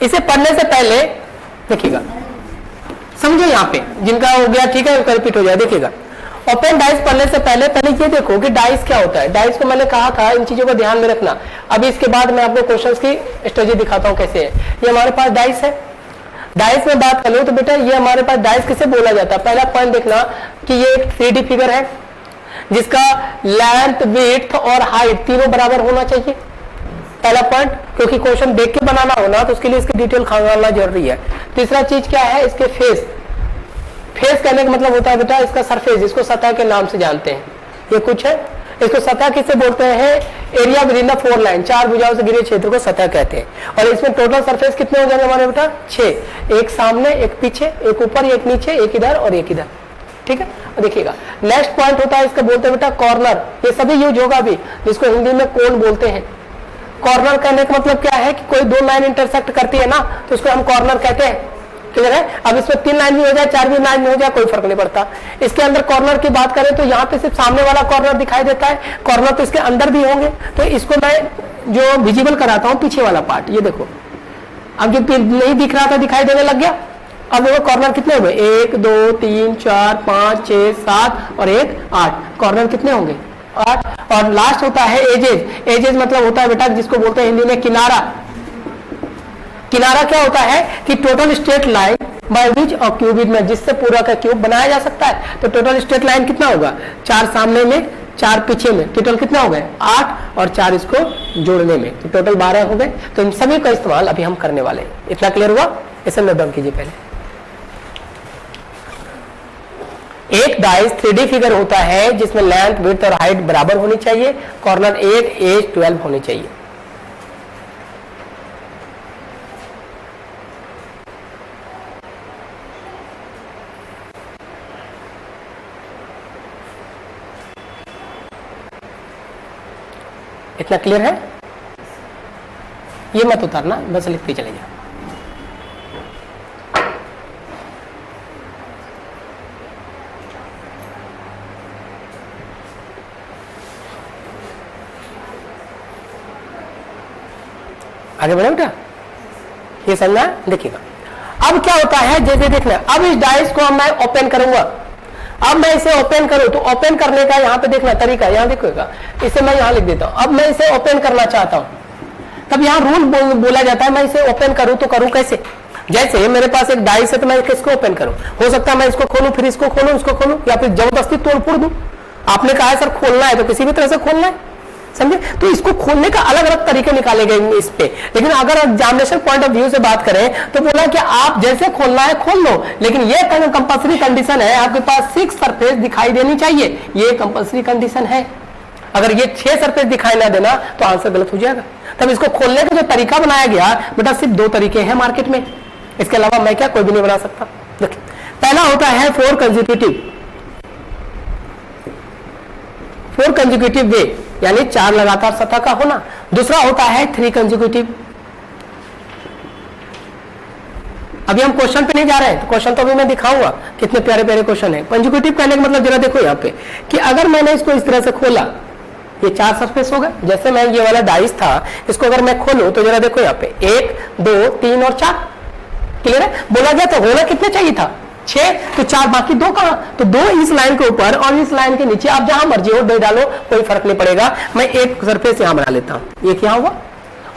इसे पढ़ने से पहले देखिएगा, समझो यहाँ पे जिनका हो गया ठीक है, रिपीट हो जाए। देखिएगा ओपन डाइस पढ़ने से पहले ये देखो कि डाइस क्या होता है। डाइस को मैंने कहा था इन चीजों को ध्यान में रखना। अभी इसके बाद मैं आपको क्वेश्चंस की स्ट्रेटजी दिखाता हूँ कैसे है। ये हमारे पास डाइस है। डाइस में बात कर लो तो बेटा ये हमारे पास डाइस किसे बोला जाता है। पहला पॉइंट देखना कि ये एक 3D फिगर है जिसका लेंथ, विड्थ और हाइट तीनों बराबर होना चाहिए। पहला पॉइंट, क्योंकि क्वेश्चन देख के बनाना होना तो उसके लिए इसकी डिटेल खंगालना जरूरी है। तीसरा चीज क्या है, इसके फेस। फेस कहने का मतलब होता है बेटा इसका सरफेस, इसको सतह के नाम से जानते हैं। ये कुछ है, इसको सतह किसे बोलते हैं, area with in the 4 line, 4 भुजाओं से घिरे क्षेत्र को सतह कहते हैं। और इसमें टोटल सरफेस कितने हो जाएंगे हमारे बेटा, 6, एक सामने, एक पीछे, एक ऊपर, एक नीचे, एक इधर और एक इधर। ठीक है, और देखिएगा नेक्स्ट पॉइंट होता है इसका बोलते हैं बेटा कॉर्नर। ये सभी यूज होगा अभी, जिसको हिंदी में कोण बोलते हैं। कॉर्नर कहने का मतलब क्या है कि कोई 2 लाइन इंटरसेक्ट करती है ना, तो उसको हम कॉर्नर कहते हैं। क्लियर है। अब इसमें 3 लाइन भी हो जाए, 4 भी लाइन भी हो जाए, कोई फर्क नहीं पड़ता। इसके अंदर कॉर्नर की बात करें तो यहाँ पे सिर्फ सामने वाला कॉर्नर दिखाई देता है, कॉर्नर तो इसके अंदर भी होंगे। तो इसको मैं जो विजिबल कराता हूँ पीछे वाला पार्ट, ये देखो अब जो नहीं दिख रहा था दिखाई देने लग गया। अब देखो कॉर्नर कितने हुए, 1 2 3 4 5 6 7 और 1 8। कॉर्नर कितने होंगे, 8। और लास्ट होता है एजेज। एजेज मतलब होता है बेटा जिसको बोलते हैं हिंदी में किनारा। किनारा क्या होता है कि total straight line by which और क्यूबिक में, जिससे पूरा का क्यूब बनाया जा सकता है। तो टोटल स्ट्रेट लाइन कितना होगा, 4 सामने में 4 पीछे में, टोटल कितना हो गए 8 और 4 इसको जोड़ने में, तो टोटल 12 हो गए। तो इन सभी का इस्तेमाल अभी हम करने वाले हैं। इतना क्लियर हुआ, इसे नोट डाउन कीजिए पहले। एक डाइस 3D फिगर होता है जिसमें लेंथ, विड्थ और हाइट बराबर होनी चाहिए। कॉर्नर 8, एज 12 होनी चाहिए। इतना क्लियर है। ये मत उतारना, बस लिखते चले जाओ। आगे बढ़े बेटा, ये समझना। देखिएगा अब क्या होता है, जैसे देखना अब इस डाइस को मैं ओपन करूंगा। अब मैं इसे ओपन करूं तो ओपन करने का यहाँ पे देखना तरीका, यहाँ देखिएगा, इसे मैं यहाँ लिख देता हूं। अब मैं इसे ओपन करना चाहता हूं, तब यहाँ रूल बोला जाता है मैं इसे ओपन करूं तो करूं कैसे। जैसे मेरे पास एक डाइस है तो मैं किसको ओपन करूं, हो सकता है मैं इसको खोलूं, फिर इसको खोलूं, इसको खोलूं, या फिर जबरदस्ती तोड़ फोड़ दूं। आपने कहा है सर खोलना है तो किसी भी तरह से खोलना है, समझे। तो इसको खोलने का अलग अलग तरीके निकाले गए इस पे। लेकिन अगर एग्जामिनेशन पॉइंट ऑफ व्यू से बात करें तो बोला कि आप जैसे खोलना है खोल लो, लेकिन ये कंपल्सरी कंडीशन है आपके पास 6 सरफेस दिखाई देनी चाहिए। ये कंपल्सरी कंडीशन है। अगर ये 6 सरफेस दिखाई ना देना तो आंसर गलत हो जाएगा। तब इसको खोलने का जो तरीका बनाया गया बेटा, सिर्फ 2 तरीके हैं मार्केट में, इसके अलावा मैं क्या कोई भी नहीं बना सकता। देखिए पहला होता है 4 कंसेक्यूटिव वे, यानी 4 लगातार सतह का होना। दूसरा होता है 3 कंसेक्यूटिव। अभी हम क्वेश्चन पे नहीं जा रहे हैं, तो क्वेश्चन तो अभी मैं दिखाऊंगा, कितने प्यारे प्यारे क्वेश्चन है। कंसेक्यूटिव कहने का मतलब जरा देखो यहाँ पे कि अगर मैंने इसको इस तरह से खोला, ये 4 सरफेस हो गए। जैसे मैं ये वाला डाइस था, इसको अगर मैं खोलूं तो जरा देखो यहाँ पे 1 2 3 और 4। क्लियर है। बोला गया तो होना कितने चाहिए था, 6, तो 4 बाकी 2 कहां, तो 2 इस लाइन के ऊपर और इस लाइन के नीचे। आप जहां मर्जी हो दे डालो, कोई फर्क नहीं पड़ेगा। मैं एक सरफेस यहां बना लेता हूं, एक यहां हुआ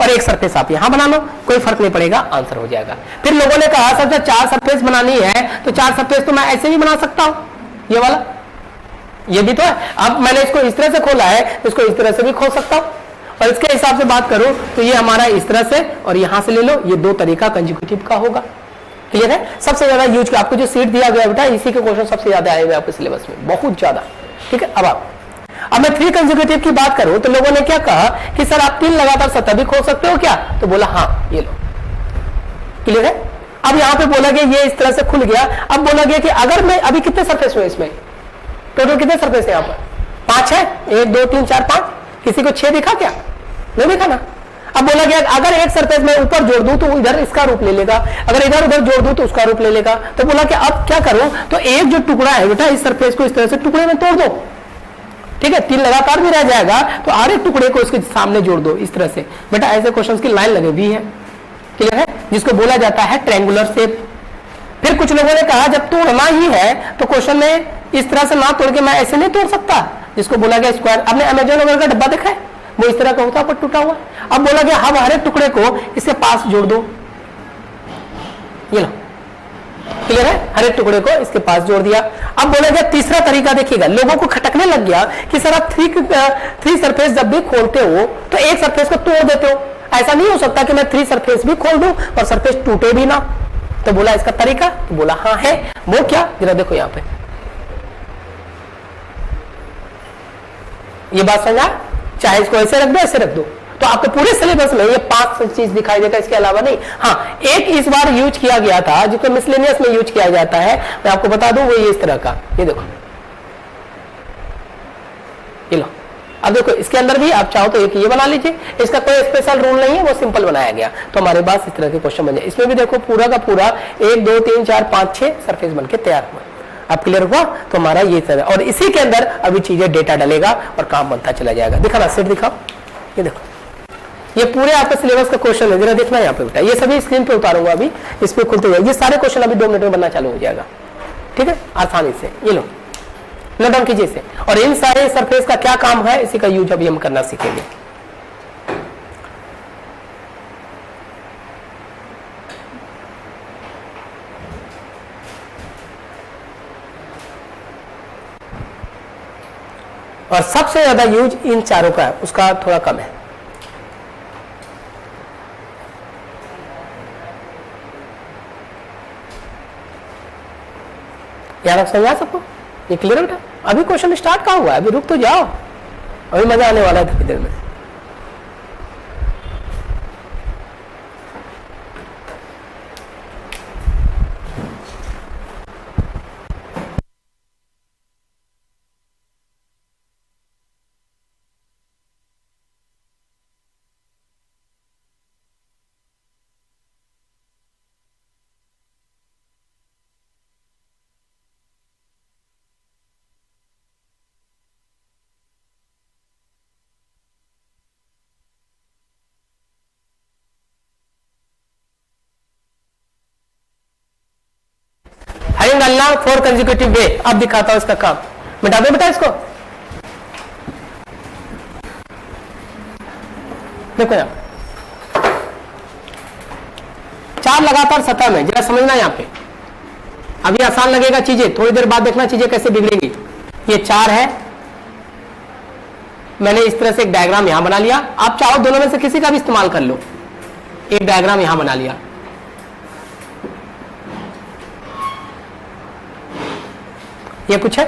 और एक सरफेस आप यहां बना लो, कोई फर्क नहीं पड़ेगा, आंसर हो जाएगा। फिर लोगों ने कहा सर 4 सरफेस बनानी है तो 4 सरफेस तो मैं ऐसे भी बना सकता हूं, ये वाला, ये भी तो है। अब मैंने इसको इस तरह से खोला है, इसको इस तरह से भी खोल सकता हूं। और इसके हिसाब से बात करूं तो ये हमारा इस तरह से और यहां से ले लो, ये 2 तरीका कंसेक्यूटिव का होगा। क्लियर है। सबसे ज्यादा यूज किया आपको जो सीट दिया गया बेटा, इसी के क्वेश्चन सबसे ज्यादा आए हुए आपके सिलेबस में, बहुत ज्यादा। ठीक है। अब मैं 3 कंसेक्यूटिव की बात करूं तो लोगों ने क्या कहा कि सर आप 3 लगातार सतह भी खोल सकते हो क्या, तो बोला हाँ ये लो। क्लियर है। अब यहां पे बोला गया ये इस तरह से खुल गया। अब बोला गया कि अगर मैं अभी कितने सरफेस हुए इसमें, टोटल कितने सरफेस है यहाँ पर, 5 है, 1 2 3 4 5। किसी को 6 दिखा क्या, नहीं दिखा ना। अब बोला गया अगर एक सरफेस में ऊपर जोड़ दूं तो इधर इसका रूप ले लेगा, अगर इधर उधर जोड़ दूं तो उसका रूप ले लेगा। तो बोला कि अब क्या करूं, तो एक जो टुकड़ा है बेटा इस सरफेस को इस तरह से टुकड़े में तोड़ दो। ठीक है। 3 लगातार भी रह जाएगा तो हर एक टुकड़े को इसके सामने जोड़ दो इस तरह से। बेटा ऐसे क्वेश्चंस की लाइन लगे हुई है। क्लियर है। जिसको बोला जाता है ट्रायंगुलर शेप। फिर कुछ लोगों ने कहा जब तोड़ना ही है तो क्वेश्चन में इस तरह से ना तोड़ के मैं ऐसे नहीं तोड़ सकता, जिसको बोला गया स्क्वायर। आपने अमेजन वगैरह का डब्बा देखा है, वो इस तरह का होता है पर टूटा हुआ। अब बोला गया अब हर एक टुकड़े को इसके पास जोड़ दो, ये लो, क्लियर है, हर एक टुकड़े को इसके पास जोड़ दिया। अब बोला गया तीसरा तरीका देखिएगा, लोगों को खटकने लग गया कि सर आप थ्री सरफेस जब भी खोलते हो तो एक सरफेस को तोड़ देते हो, ऐसा नहीं हो सकता कि मैं थ्री सरफेस भी खोल दूं और सरफेस टूटे भी ना। तो बोला इसका तरीका, तो बोला हाँ है। वो क्या, जरा देखो यहां पे, ये बात समझा, चाहे इसको ऐसे रख दो ऐसे रख दो, तो आपको पूरे सिलेबस में ये 5 चीज दिखाई देगा, इसके अलावा नहीं। हाँ, एक इस बार यूज किया गया था जिसको मिसलेनियस में यूज किया जाता है, मैं आपको बता दूं, वो ये इस तरह का, ये देखो, ये लो। अब देखो इसके अंदर भी आप चाहो तो एक ये बना लीजिए, इसका कोई स्पेशल रूल नहीं है, वो सिंपल बनाया गया, तो हमारे पास इस तरह के क्वेश्चन बन जाए। इसमें भी देखो पूरा का पूरा 1 2 3 4 5 6 सरफेस बनके तैयार हुआ। अब क्लियर हुआ, तो हमारा ये तरह, और इसी के अंदर अभी चीजें डेटा डलेगा और काम बनता चला जाएगा। दिखा ना, सेट दिखाओ, ये देखो, ये पूरे आपके सिलेबस का क्वेश्चन है, जरा देखना यहाँ पे बेटा, ये सभी स्क्रीन पे उतारूंगा अभी, इस पे खुलते हुए ये सारे क्वेश्चन अभी 2 मिनट में बनना चालू हो जाएगा, ठीक है, आसानी से। ये लो, नोट डाउन कीजिए इसे, और इन सारे सरफेस का क्या काम है इसी का यूज अभी हम करना सीखेंगे। और सबसे ज्यादा यूज इन चारों का है, उसका थोड़ा कम है। यार समझा सबको, ये क्लियर है बेटा? अभी क्वेश्चन स्टार्ट कहाँ हुआ है, अभी रुक तो जाओ, अभी मजा आने वाला है थोड़ी देर में। अल्लाह फॉर कंसेक्यूटिव वे, अब दिखाता हूं इसका काम, मिटा दो बेटा इसको। देखो यहां 4 लगातार सतह में, जरा समझना यहां पे, अभी आसान लगेगा चीजें, थोड़ी देर बाद देखना चीजें कैसे बिगड़ेंगी। ये 4 है, मैंने इस तरह से एक डायग्राम यहां बना लिया, आप चाहो दोनों में से किसी का भी इस्तेमाल कर लो। एक डायग्राम यहां बना लिया, ये कुछ है।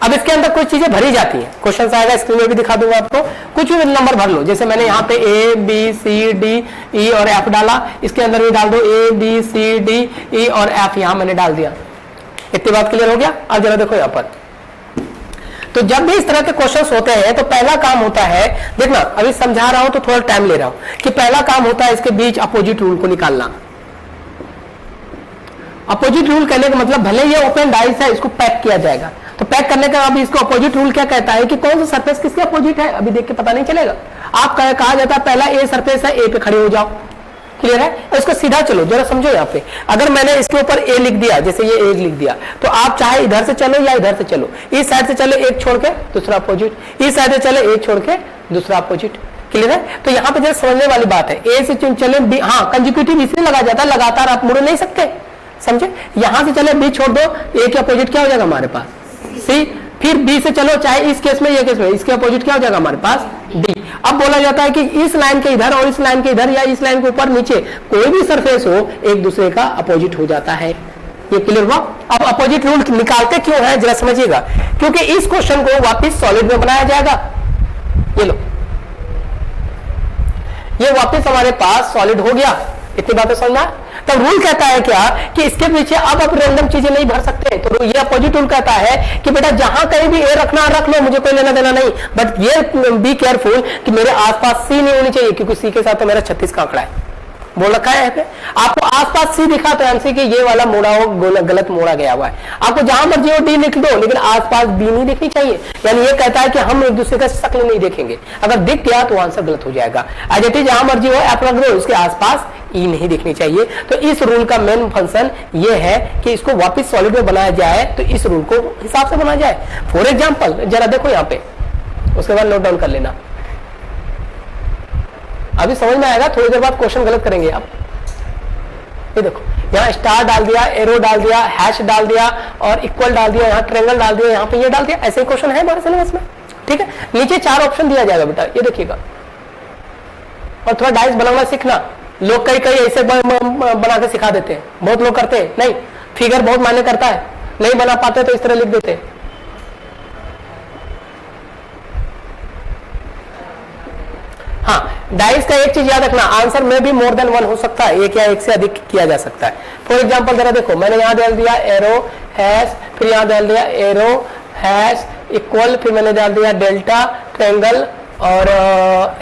अब इसके अंदर कुछ चीजें भरी जाती हैं, क्वेश्चन आएगा स्क्रीन में भी दिखा दूंगा आपको, कुछ भी नंबर भर लो, जैसे मैंने यहाँ पे A B C D E और F डाला, इसके अंदर भी डाल दो A B C D E और F, यहां मैंने डाल दिया। इतनी बात क्लियर हो गया। अब जरा देखो यहाँ पर, तो जब भी इस तरह के क्वेश्चंस होते हैं तो पहला काम होता है, देखना अभी समझा रहा हूं तो थोड़ा टाइम ले रहा हूं, कि पहला काम होता है इसके बीच अपोजिट रूल को निकालना। अपोजिट रूल कहने का मतलब, भले ये ओपन डाइस है, इसको पैक किया जाएगा, तो पैक करने का अभी इसको अपोजिट रूल क्या कहता है कि कौन सा सरफेस किसके अपोजिट है, अभी देख के पता नहीं चलेगा। आप कहा जाता है पहला ए सरफेस है, ए पे खड़े हो जाओ, क्लियर है, इसको सीधा चलो, जरा समझो यहाँ पे, अगर मैंने इसके ऊपर ए लिख दिया, जैसे ये ए लिख दिया, तो आप चाहे इधर से चलो या इधर से चलो, इस साइड से चलो एक छोड़ के दूसरा अपोजिट, इस साइड से चलो एक छोड़ के दूसरा अपोजिट, क्लियर है। तो यहाँ पे जरा समझने वाली बात है, ए से चले बी, हाँ कंसेक्यूटिव इसलिए लगा जाता है, लगातार आप मुड़ नहीं सकते, समझे, यहां से चले बी छोड़ दो, ए के अपोजिट क्या हो जाएगा हमारे पास सी, फिर बी से चलो चाहे इस केस में ये केस में, इसके अपोजिट क्या हो जाएगा हमारे पास डी। अब बोला जाता है कि इस लाइन के इधर और इस लाइन के इधर या इस लाइन के ऊपर नीचे कोई भी सरफेस हो एक दूसरे का अपोजिट हो जाता है। ये क्लियर हुआ। अब अपोजिट रूल निकालते क्यों है जरा समझिएगा, क्योंकि इस क्वेश्चन को वापस सॉलिड में बनाया जाएगा। ये लो, ये वापस हमारे पास सॉलिड हो गया, इतनी बातें समझना। तब रूल कहता है क्या कि इसके पीछे अब आप रैंडम चीजें नहीं भर सकते, तो ये अपोजिट रूल कहता है कि बेटा जहां कहीं भी ए रखना रख लो, मुझे कोई लेना देना नहीं, बट ये बी केयरफुल कि मेरे आसपास सी नहीं होनी चाहिए, क्योंकि सी के साथ तो मेरा 36 का आंकड़ा है। बोल रखा है यहाँ पे। आपको आसपास सी दिखा तो एमसी कि ये वाला मोड़ा हो, गलत मोड़ा गया हुआ है। आपको जहां मर्जी हो डी लिख दो, लेकिन आसपास बी नहीं दिखनी चाहिए। यानी ये कहता है कि हम एक दूसरे का शक्ल नहीं देखेंगे, अगर दिख गया तो आंसर गलत हो जाएगा। एज इट इज जहां मर्जी हो एप रख दो, उसके आसपास ई नहीं दिखनी चाहिए। तो इस रूल का मेन फंक्शन ये है कि इसको वापस सॉलिड में बनाया जाए, तो इस रूल को हिसाब से बनाया जाए। फॉर एग्जाम्पल जरा देखो यहाँ पे, उसके बाद नोट डाउन कर लेना, अभी समझ में आएगा, थोड़ी देर बाद क्वेश्चन गलत करेंगे आप। ये देखो यहाँ स्टार डाल दिया, एरो डाल दिया, हैश डाल दिया और इक्वल डाल दिया, यहाँ ट्रायंगल डाल दिया, यहाँ पे ये डाल दिया। ऐसे क्वेश्चन है हमारे सिलेबस में, ठीक है। नीचे 4 ऑप्शन दिया जाएगा बेटा, ये देखिएगा। और थोड़ा डाइस बनाना सीखना। लोग कई ऐसे बना के सिखा देते हैं, बहुत लोग करते हैं, नहीं फिगर बहुत मायने करता है, नहीं बना पाते तो इस तरह लिख देते हैं। हाँ, डाइस का एक चीज याद रखना, आंसर में भी मोर देन 1 हो सकता है, एक या एक से अधिक किया जा सकता है। फॉर एग्जांपल जरा देखो, मैंने यहां डाल दिया एरो हैश, फिर यहां डाल दिया एरो हैश इक्वल, फिर मैंने डाल दिया डेल्टा ट्रायंगल और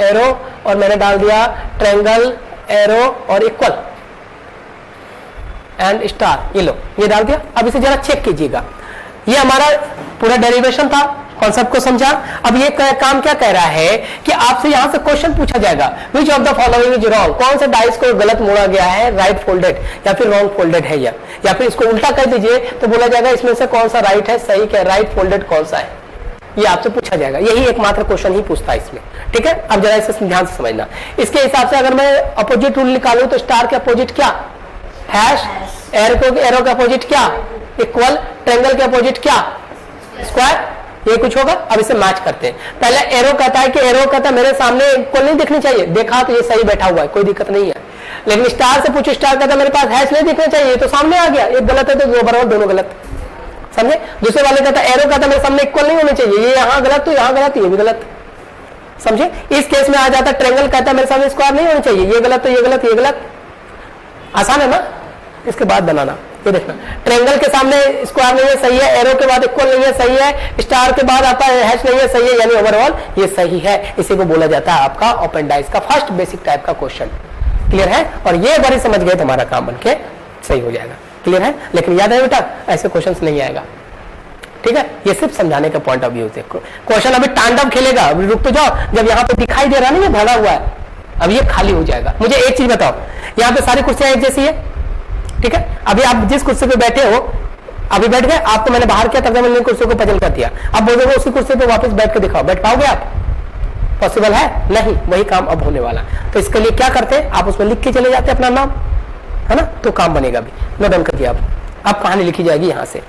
एरो, और मैंने डाल दिया ट्रायंगल एरो और इक्वल एंड स्टार। ये लो, ये डाल दिया। अब इसे जरा चेक कीजिएगा, ये हमारा पूरा डेरिवेशन था, कॉन्सेप्ट को समझा। अब ये काम क्या कह रहा है कि आपसे यहां से क्वेश्चन पूछा जाएगा, which of the following is wrong, कौन से डाइस को गलत मोड़ा गया है, राइट फोल्डेड या फिर रॉन्ग फोल्डेड है, या फिर इसको उल्टा कर दीजिए तो बोला जाएगा इसमें से कौन सा राइट है, सही क्या, राइट फोल्डेड कौन सा है, ये आपसे पूछा जाएगा। यही एकमात्र क्वेश्चन ही पूछता है इसमें, ठीक है। अब जरा इसे ध्यान से समझना। इसके हिसाब से अगर मैं अपोजिट रूल निकालूं तो स्टार के अपोजिट क्या, हैश, एरो के अपोजिट क्या, इक्वल, ट्रायंगल के अपोजिट क्या, स्क्वायर, ये कुछ होगा। अब इसे मैच करते हैं। पहले एरो कहता है कि एरो कहता है मेरे सामने इक्वल नहीं दिखनी चाहिए, देखा तो ये सही बैठा हुआ है, कोई दिक्कत नहीं है। लेकिन स्टार से पूछो, स्टार कहता है मेरे पास हैश नहीं दिखना चाहिए, तो सामने आ गया, एक गलत है तो दो बराबर दोनों गलत, समझे। दूसरे वाले कहता है एरो कहता है मेरे सामने इक्वल नहीं होने चाहिए, ये यहाँ गलत तो यहाँ गलत, ये भी गलत, समझे। इस केस में आ जाता है ट्रायंगल कहता है मेरे सामने स्क्वायर नहीं होना चाहिए, ये गलत तो ये गलत, ये गलत। आसान है ना, इसके बाद बनाना। ये देखना, ट्रायंगल के सामने स्क्वायर नहीं है, सही है। एरो के बाद इक्वल नहीं है, सही है। स्टार के बाद आता है हैश नहीं है, सही है। यानी ओवरऑल ये सही है। इसी को बोला जाता है आपका ओपन डाइस का फर्स्ट बेसिक टाइप का क्वेश्चन। क्लियर है। और ये बारी समझ गए तो हमारा काम बनके सही हो जाएगा। क्लियर है। लेकिन याद है बेटा, ऐसे क्वेश्चन नहीं आएगा, ठीक है। ये सिर्फ समझाने का पॉइंट ऑफ व्यू से। क्वेश्चन अभी तांडव खेलेगा, अभी रुक तो जाओ। जब यहाँ पे दिखाई दे रहा है ना ये भरा हुआ है, अब ये खाली हो जाएगा। मुझे एक चीज बताओ, यहाँ पे सारी कुर्सियां एक जैसी है, ठीक है। अभी आप जिस कुर्सी पे बैठे हो, अभी बैठ गए, आपको मैंने बाहर किया तब मैंने कुर्सी को पजल कर दिया। अब बोलोगे उसी कुर्सी पे वापस बैठ के दिखाओ, बैठ पाओगे आप? पॉसिबल है नहीं। वही काम अब होने वाला। तो इसके लिए क्या करते हैं, आप उसमें लिख के चले जाते हैं अपना नाम, है ना, तो काम बनेगा। भी नोट डाउन कर दिया आप, अब कहानी लिखी जाएगी यहां से।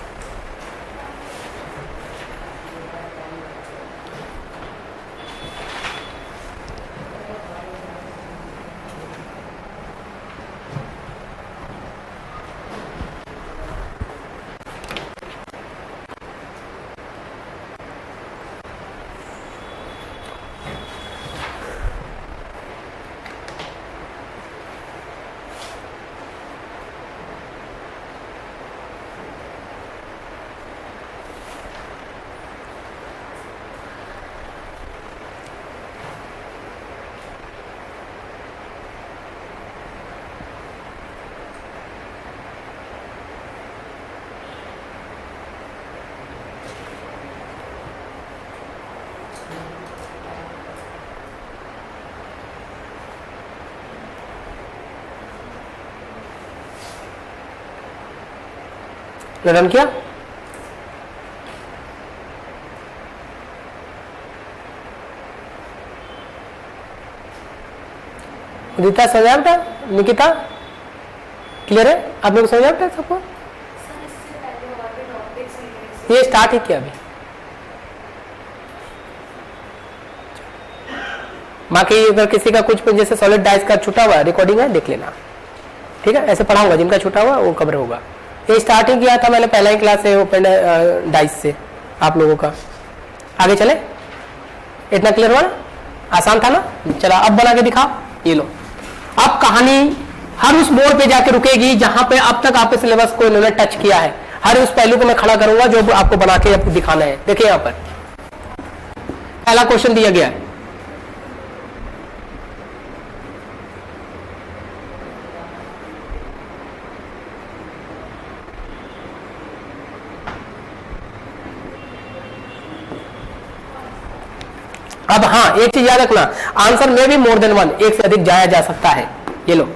रन किया, उदिता समझा बेटा, निकिता क्लियर है? आप लोग समझा बेटा सबको? ये स्टार्ट ही किया अभी, बाकी अगर किसी का कुछ जैसे सॉलिड डाइस का छूटा हुआ रिकॉर्डिंग है, देख लेना, ठीक है। ऐसे पढ़ाऊंगा, जिनका छूटा हुआ वो कवर होगा। ये स्टार्टिंग किया था मैंने पहला ही क्लास है ओपन डाइस से आप लोगों का। आगे चले, इतना क्लियर हुआ ना? आसान था ना? चला अब बना के दिखा। ये लो, अब कहानी हर उस मोड़ पे जाके रुकेगी जहां पे अब तक आपके सिलेबस को इन्होंने टच किया है। हर उस पहलू को मैं खड़ा करूंगा जो आपको बना के आपको दिखाना है। देखिए यहां पर पहला क्वेश्चन दिया गया है, अब हाँ, एक चीज याद रखना, आंसर में भी मोर देन वन, एक से अधिक जाया जा सकता है। ये लो,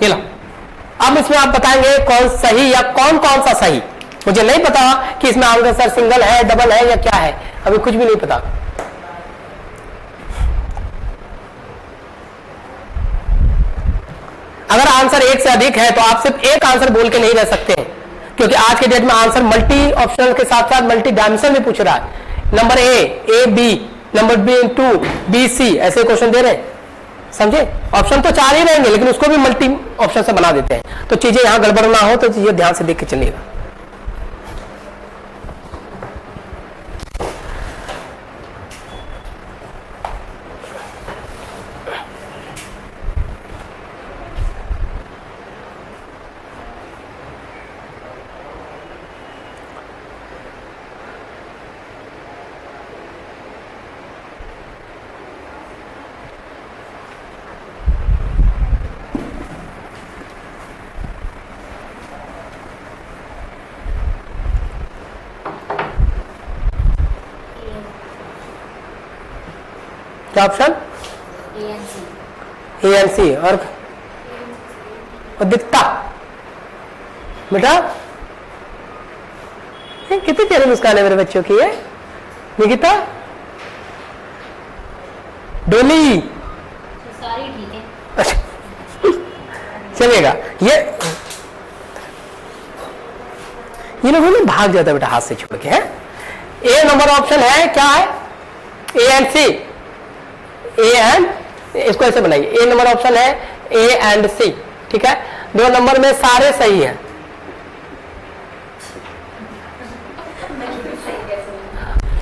ये लो। अब इसमें आप बताएंगे कौन सही या कौन कौन सा सही। मुझे नहीं पता कि इसमें आंसर सिंगल है, डबल है या क्या है, अभी कुछ भी नहीं पता। अगर आंसर एक से अधिक है तो आप सिर्फ एक आंसर बोल के नहीं रह सकते हैं, क्योंकि आज के डेट में आंसर मल्टी ऑप्शनल के साथ साथ मल्टी डायमेंशन भी पूछ रहा है। Number A B, number B 2 B C, ऐसे क्वेश्चन दे रहे हैं, समझे। ऑप्शन तो 4 ही रहेंगे लेकिन उसको भी मल्टी ऑप्शन से बना देते हैं, तो चीजें यहां गड़बड़ ना हो तो चीजें ध्यान से देख के चलिएगा। क्या ऑप्शन? A N C. और दिखता बेटा, कितनी प्यारी मुस्कान है मेरे बच्चों की है। निकिता, डोली, सारी ठीक है। अच्छा चलेगा। ये लोगों ने भाग जाता बेटा हाथ से छोड़ के, है। ए नंबर ऑप्शन है, क्या है? A and C. A and, इसको ऐसे बनाइए, ए नंबर ऑप्शन है ए एंड सी, ठीक है। 2 नंबर में सारे सही हैं।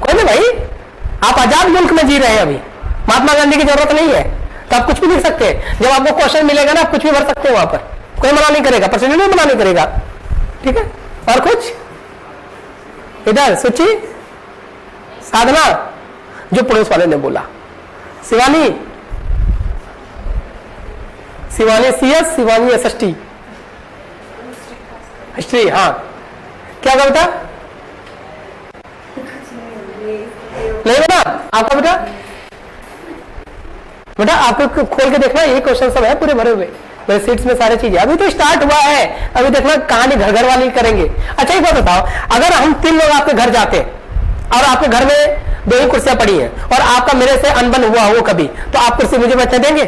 कोई नहीं भाई, आप आजाद मुल्क में जी रहे हैं, अभी महात्मा गांधी की जरूरत नहीं है, तो आप कुछ भी लिख सकते हैं। जब आपको क्वेश्चन मिलेगा ना, आप कुछ भी भर सकते हैं वहां पर, कोई मना नहीं करेगा, परसेंटेज नहीं मना नहीं करेगा, ठीक है। और कुछ इधर सुची, साधना, जो पुलिस वाले ने बोला, Shivani, Shivani CS, Shivani SST history, हाँ क्या कहा बेटा? नहीं बेटा, आपका बेटा, बेटा आपको खोल के देखना, ये क्वेश्चन सब है पूरे भरे हुए मेरे सीट्स में, सारी चीजें। अभी तो स्टार्ट हुआ है, अभी देखना कहानी घर घर वाली करेंगे। अच्छा एक बात बताओ, अगर हम 3 लोग आपके घर जाते और आपके घर में 2 ही कुर्सियां पड़ी हैं और आपका मेरे से अनबन हुआ हो कभी, तो आप कुर्सी मुझे बैठने देंगे?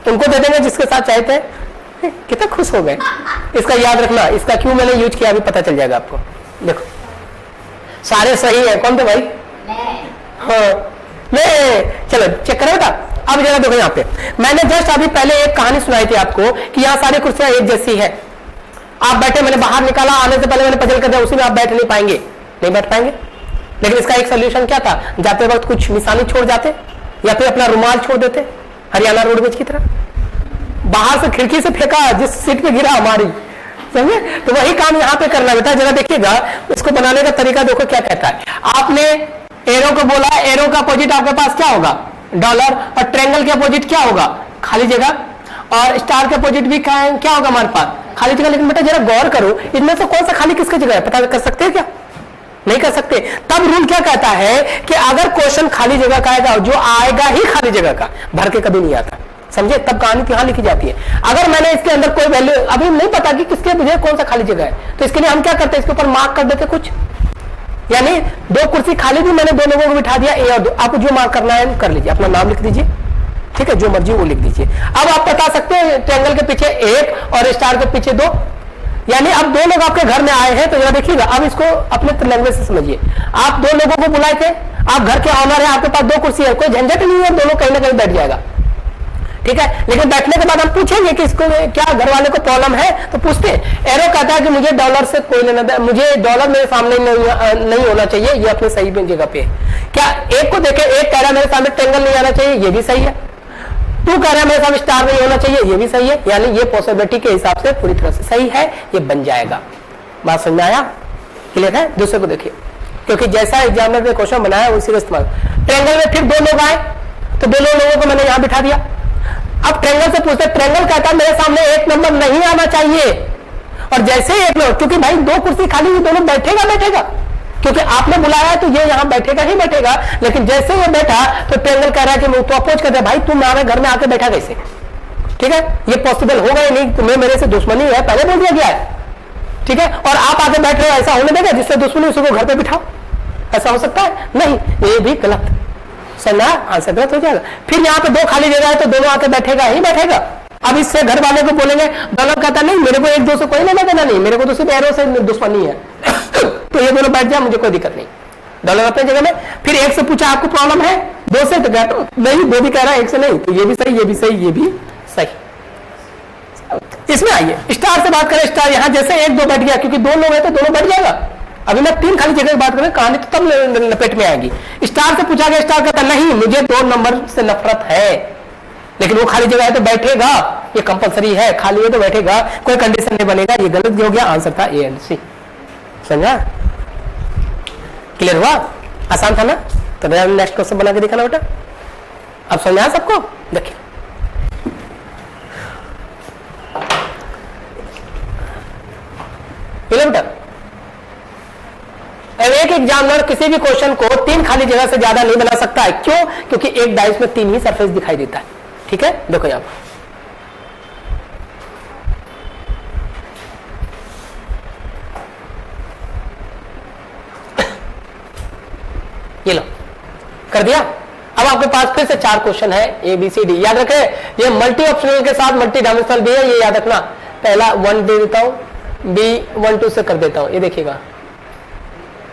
उनको दे देंगे जिसके साथ चाहते हैं। कितना खुश हो गए। इसका याद रखना, इसका क्यों मैंने यूज किया अभी पता चल जाएगा आपको। देखो सारे सही है, कौन थे भाई? हाँ नहीं, चलो चेक करो बेटा। अब जरा देखो यहाँ पे, मैंने जस्ट अभी पहले एक कहानी सुनाई थी आपको कि यहाँ सारी कुर्सियां एक जैसी है। आप बैठे, मैंने बाहर निकाला, आने से पहले मैंने पजल कर दिया, उसी में आप बैठ नहीं पाएंगे, नहीं बैठ पाएंगे। लेकिन इसका एक सोल्यूशन क्या था? जाते वक्त कुछ निशानी छोड़ जाते या फिर अपना रुमाल छोड़ देते, हरियाणा रोडवेज की तरह। बाहर से खिड़की से फेंका, जिस सीट पे गिरा हमारी, समझे। तो वही काम यहाँ पे करना बेटा। जरा देखिएगा उसको बनाने का तरीका, देखो क्या कहता है। आपने एरो को बोला, एरो का अपोजिट आपके पास क्या होगा? डॉलर। और ट्रायंगल के अपोजिट क्या होगा? खाली जगह। और स्टार के अपोजिट भी क्या होगा हमारे पास? खाली जगह। लेकिन बेटा जरा गौर करो, इनमें से कौन सा खाली किसकी जगह है पता कर सकते हैं क्या? नहीं कर सकते। तब रूल क्या कहता है कि अगर क्वेश्चन खाली जगह का आएगा, जो आएगा ही खाली जगह का, भर के कभी नहीं आता, समझे। तब कहानी यहां लिखी जाती है। अगर मैंने इसके अंदर कोई वैल्यू, अभी नहीं पता कि किसके मुझे कौन सा खाली जगह है, तो इसके लिए हम क्या करते हैं, इसके ऊपर मार्क कर देते कुछ। यानी 2 कुर्सी खाली भी मैंने 2 लोगों को बिठा दिया, ए और 2। आपको जो मार्क करना है कर लीजिए, अपना नाम लिख दीजिए, ठीक है, जो मर्जी वो लिख दीजिए। अब आप बता सकते हैं ट्रायंगल के पीछे 1 और स्टार के पीछे 2, यानी अब 2 लोग आपके घर में आए हैं। तो जरा देखिएगा, अब इसको अपने लैंग्वेज से समझिए। आप 2 लोगों को बुलाए थे, आप घर के ऑनर है, आपके पास 2 कुर्सी है, कोई झंझट नहीं है, दोनों कहीं ना कहीं बैठ जाएगा, ठीक है। लेकिन बैठने के बाद हम पूछेंगे कि इसको क्या घर वाले को प्रॉब्लम है, तो पूछते हैं। एरो कहता है कि मुझे डॉलर से कोई लेना, मुझे डॉलर मेरे सामने नहीं होना चाहिए, ये अपनी सही जगह पे है। क्या एक को देखे, एक कह रहा है मेरे सामने ट्रायंगल नहीं आना चाहिए, ये भी सही है। तू कह रहा है मेरे सामने स्टार नहीं होना चाहिए, ये भी सही है। यानी ये पॉसिबिलिटी के हिसाब से पूरी तरह से सही है, ये बन जाएगा। बात समझ में आया? क्लियर है? दूसरे को देखिए, क्योंकि जैसा एग्जामिनर ने क्वेश्चन बनाया उसी का इस्तेमाल। ट्रायंगल में फिर दो लोग आए, तो दोनों लोगों को मैंने यहां बिठा दिया। अब ट्रायंगल से पूछते, ट्रायंगल कहता है मेरे सामने एक नंबर नहीं आना चाहिए, और जैसे एक नंबर, क्योंकि भाई दो कुर्सी खाली हुई, दोनों बैठेगा, क्योंकि आपने बुलाया है तो ये यहां बैठेगा ही बैठेगा। लेकिन जैसे वो बैठा तो ट्रायंगल कह रहा है कि तो अपोज करते भाई तुम हमारे घर में आके बैठा कैसे? ठीक है, ये पॉसिबल होगा ही नहीं, तुम्हें मेरे से दुश्मनी है, पहले बोल दिया गया है। ठीक है, और आप आके बैठ रहे हो, ऐसा होने देगा जिससे दुश्मनी उसको घर पे बिठाओ? ऐसा हो सकता है? नहीं, ये भी गलत। समझा? आंसर गलत हो जाएगा। फिर यहाँ पे दो खाली जगह है तो दोनों आके बैठेगा ही बैठेगा। अब इससे घर वाले को बोलेंगे, दोनों कहता नहीं मेरे को एक दो से कोई लेना देना नहीं, मेरे को तो सिर्फ एरो से दुश्मनी है तो ये दोनों बैठ जाए, मुझे कोई दिक्कत नहीं, डॉलर अपने जगह में। फिर एक से पूछा आपको प्रॉब्लम है, दो से, तो नहीं, दो भी कह रहा है एक से नहीं, तो ये भी सही, ये भी सही, ये भी सही। इसमें आइए स्टार से बात करें। स्टार यहाँ जैसे एक दो बैठ गया, क्योंकि दो लोग हैं तो दोनों बैठ जाएगा। अभी मैं तीन खाली जगह की बात करें, कहानी तो तब लपेट में आएगी। स्टार से पूछा गया, स्टार कहता नहीं मुझे दो नंबर से नफरत है, लेकिन वो खाली जगह है तो बैठेगा, ये कंपलसरी है, खाली है तो बैठेगा, कोई कंडीशन नहीं बनेगा। ये गलत हो गया, आंसर था ए एंड सी। समझा? क्लियर हुआ? आसान था ना? तो नेक्स्ट क्वेश्चन बना के दिखाना बेटा। अब समझा सबको? देखिए बेटा, एक एग्जामिनर किसी भी क्वेश्चन को तीन खाली जगह से ज्यादा नहीं बना सकता है। क्यों? क्योंकि एक डाइस में तीन ही सरफेस दिखाई देता है। ठीक है, देखो यहां पर ये लो कर दिया। अब आपके पास फिर से चार क्वेश्चन है, ए बी सी डी। याद रखें ये मल्टी ऑप्शनल के साथ मल्टी डायमेंशनल भी है, ये याद रखना। पहला 1 दे देता हूं, बी 1 2 से कर देता हूं। ये देखिएगा,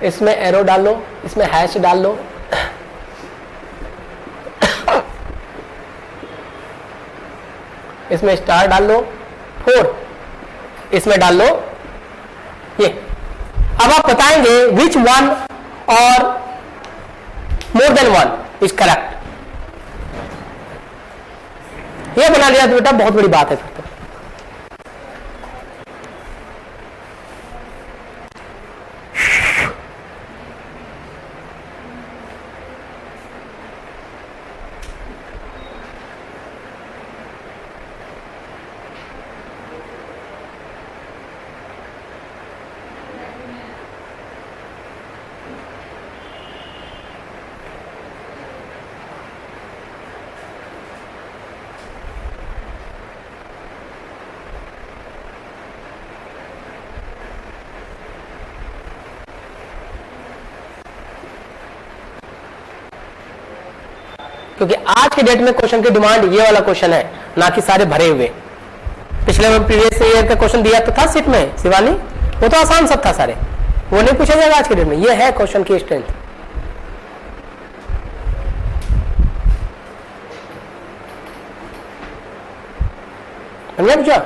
इसमें एरो डाल लो, इसमें हैश डाल लो, इसमें स्टार डाल लो, 4 इसमें डाल लो ये। अब आप बताएंगे विच वन और more than one is correct. ये बना लिया तो बेटा बहुत बड़ी बात है फिर तो। क्योंकि आज के डेट में क्वेश्चन की डिमांड ये वाला क्वेश्चन है, ना कि सारे भरे हुए। पिछले में प्रीवियस ईयर का क्वेश्चन दिया तो था सीट में शिवानी, वो तो आसान सब था सारे, वो नहीं पूछा जाएगा आज के डेट में। ये है क्वेश्चन की स्ट्रेंथ। समझा? पूछा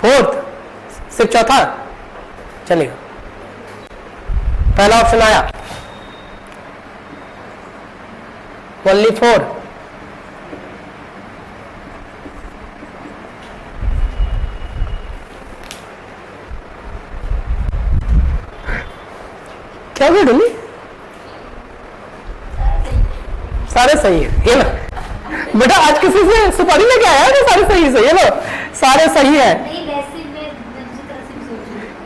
फोर्थ सिर्फ चौथा चलेगा। पहला ऑप्शन आया ओनली 4, क्या हुआ डोली? सारे सही है ये लो बेटा। आज किसी से सुपारी लेके आया है? सारे सही से ये लो, सारे सही है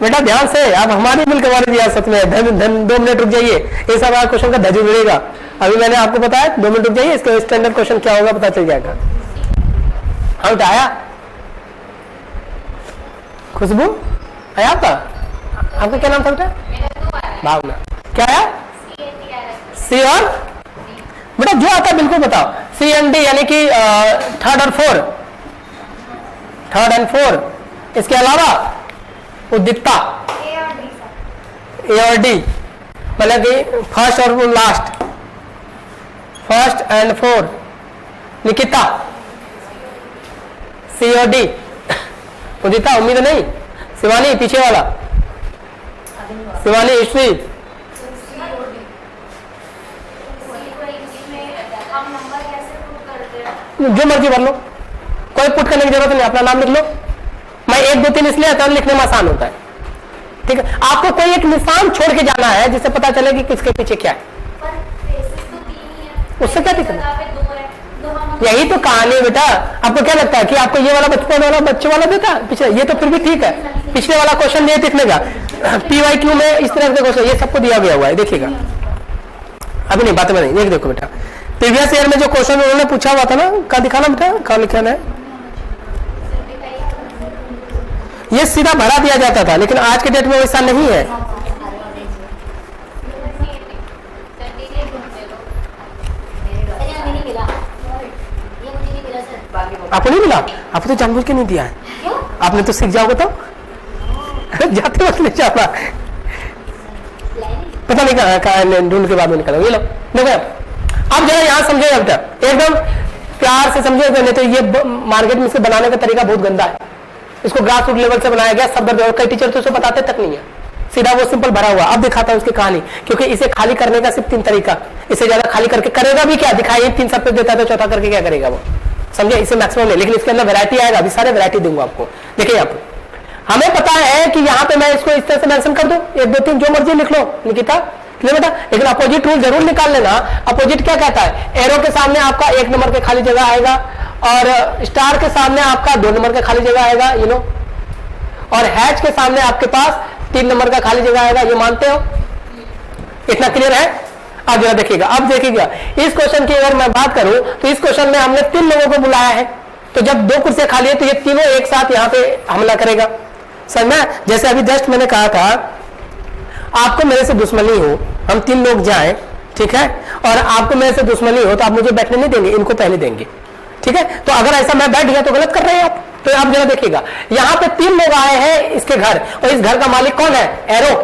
बेटा। ध्यान से, आप हमारी मिलकर हमारी रियासत में धन धन 2 मिनट रुक जाइए, ये सब क्वेश्चन का धजू मिलेगा। अभी मैंने आपको बताया 2 मिनट रुक जाइए, इसका स्टैंडर्ड क्वेश्चन क्या होगा पता चल जाएगा। हाँ उठाया खुशबू आया आपका? आपका क्या नाम था बेटा? भावना। क्या आया? सी और बेटा जो आता है बिल्कुल बताओ। सी एंड डी यानी कि थर्ड एंड फोर। इसके अलावा उद्दीपता ए और डी, मतलब कि फर्स्ट और लास्ट, first and four. Nikita C और डी। उदिता उम्मीद नहीं। शिवानी पीछे वाला, शिवानी हिस्ट्री। जो मर्जी भर लो, कोई पुट करने की जरूरत नहीं, अपना नाम लिख लो। मैं 1 2 3 इसलिए आता हूं, लिखने में आसान होता है। ठीक है, आपको कोई एक निशान छोड़ के जाना है जिससे पता चले कि किसके पीछे क्या है। पर फेसेस तो 3 ही है, उससे क्या दिक्कत है? जगह पे 2 है, तो हम यही तो कहानी है बेटा। आपको क्या लगता है कि आपको ये वाला बचपन वाला बच्चे वाला देता पिछले? ये तो फिर भी ठीक है, पिछले वाला क्वेश्चन नहीं दिखने का। PYQ में इस तरह के क्वेश्चन ये सबको दिया गया हुआ है, देखिएगा। अभी नहीं, बातें नहीं, एक देखो बेटा, प्रीवियस ईयर में जो क्वेश्चन उन्होंने पूछा हुआ था ना, कहाँ दिखाना बेटा, कहाँ लिखा है? ये सीधा भरा दिया जाता था, लेकिन आज के डेट में वैसा नहीं है। आपको नहीं मिला? आपको तो जानबूझ के नहीं दिया है, आपने तो सीख जाओगे तो जाते वक्त ले जाना, पता नहीं कहाँ ढूंढ के बाद में निकला। ये लो देखो, अब जरा यहाँ समझे बेटा, एकदम प्यार से समझे, नहीं तो ये मार्केट में इसे बनाने का तरीका बहुत गंदा है। इसको ग्रास रूट लेवल से बनाया गया, सब कई टीचर तो इसे बताते तक नहीं है, सीधा वो सिंपल भरा हुआ। अब दिखाता हूं उसकी कहानी, क्योंकि इसे खाली करने का सिर्फ 3 तरीका, इससे ज्यादा खाली करके करेगा भी क्या, दिखाइए 3 सब पे देता है तो चौथा करके क्या करेगा वो, समझे? इसे मैक्सिमम नहीं, लेकिन इसके अंदर वैरायटी आएगा, अभी सारे वैरायटी दूंगा आपको। देखिए यहाँ पे हमें पता है कि यहाँ पे मैं इसको इस तरह से मेंशन कर दूं, 1 2 3 जो मर्जी लिख लो निकिता, क्लियर बेटा। लेकिन अपोजिट रूल जरूर निकाल लेना। अपोजिट क्या कहता है? एरो के सामने आपका 1 नंबर के खाली जगह आएगा, और स्टार के सामने आपका 2 नंबर का खाली जगह आएगा, यू नो, और हैच के सामने आपके पास 3 नंबर का खाली जगह आएगा। ये मानते हो? इतना क्लियर है? अब जरा देखिएगा, अब देखिएगा इस क्वेश्चन की अगर मैं बात करूं तो इस क्वेश्चन में हमने 3 लोगों को बुलाया है, तो जब 2 कुर्सियां खाली है तो ये तीनों एक साथ यहां पे हमला करेगा, समझ में? जैसे अभी जस्ट मैंने कहा था, आपको मेरे से दुश्मनी हो, हम 3 लोग जाएं, ठीक है, और आपको मेरे से दुश्मनी हो तो आप मुझे बैठने नहीं देंगे, इनको पहले देंगे, ठीक है? तो अगर ऐसा मैं बैठ गया तो गलत कर रहे हैं आप। तो आप जरा देखिएगा, यहाँ पे 3 लोग आए हैं इसके घर, और इस घर का मालिक कौन है? एरो।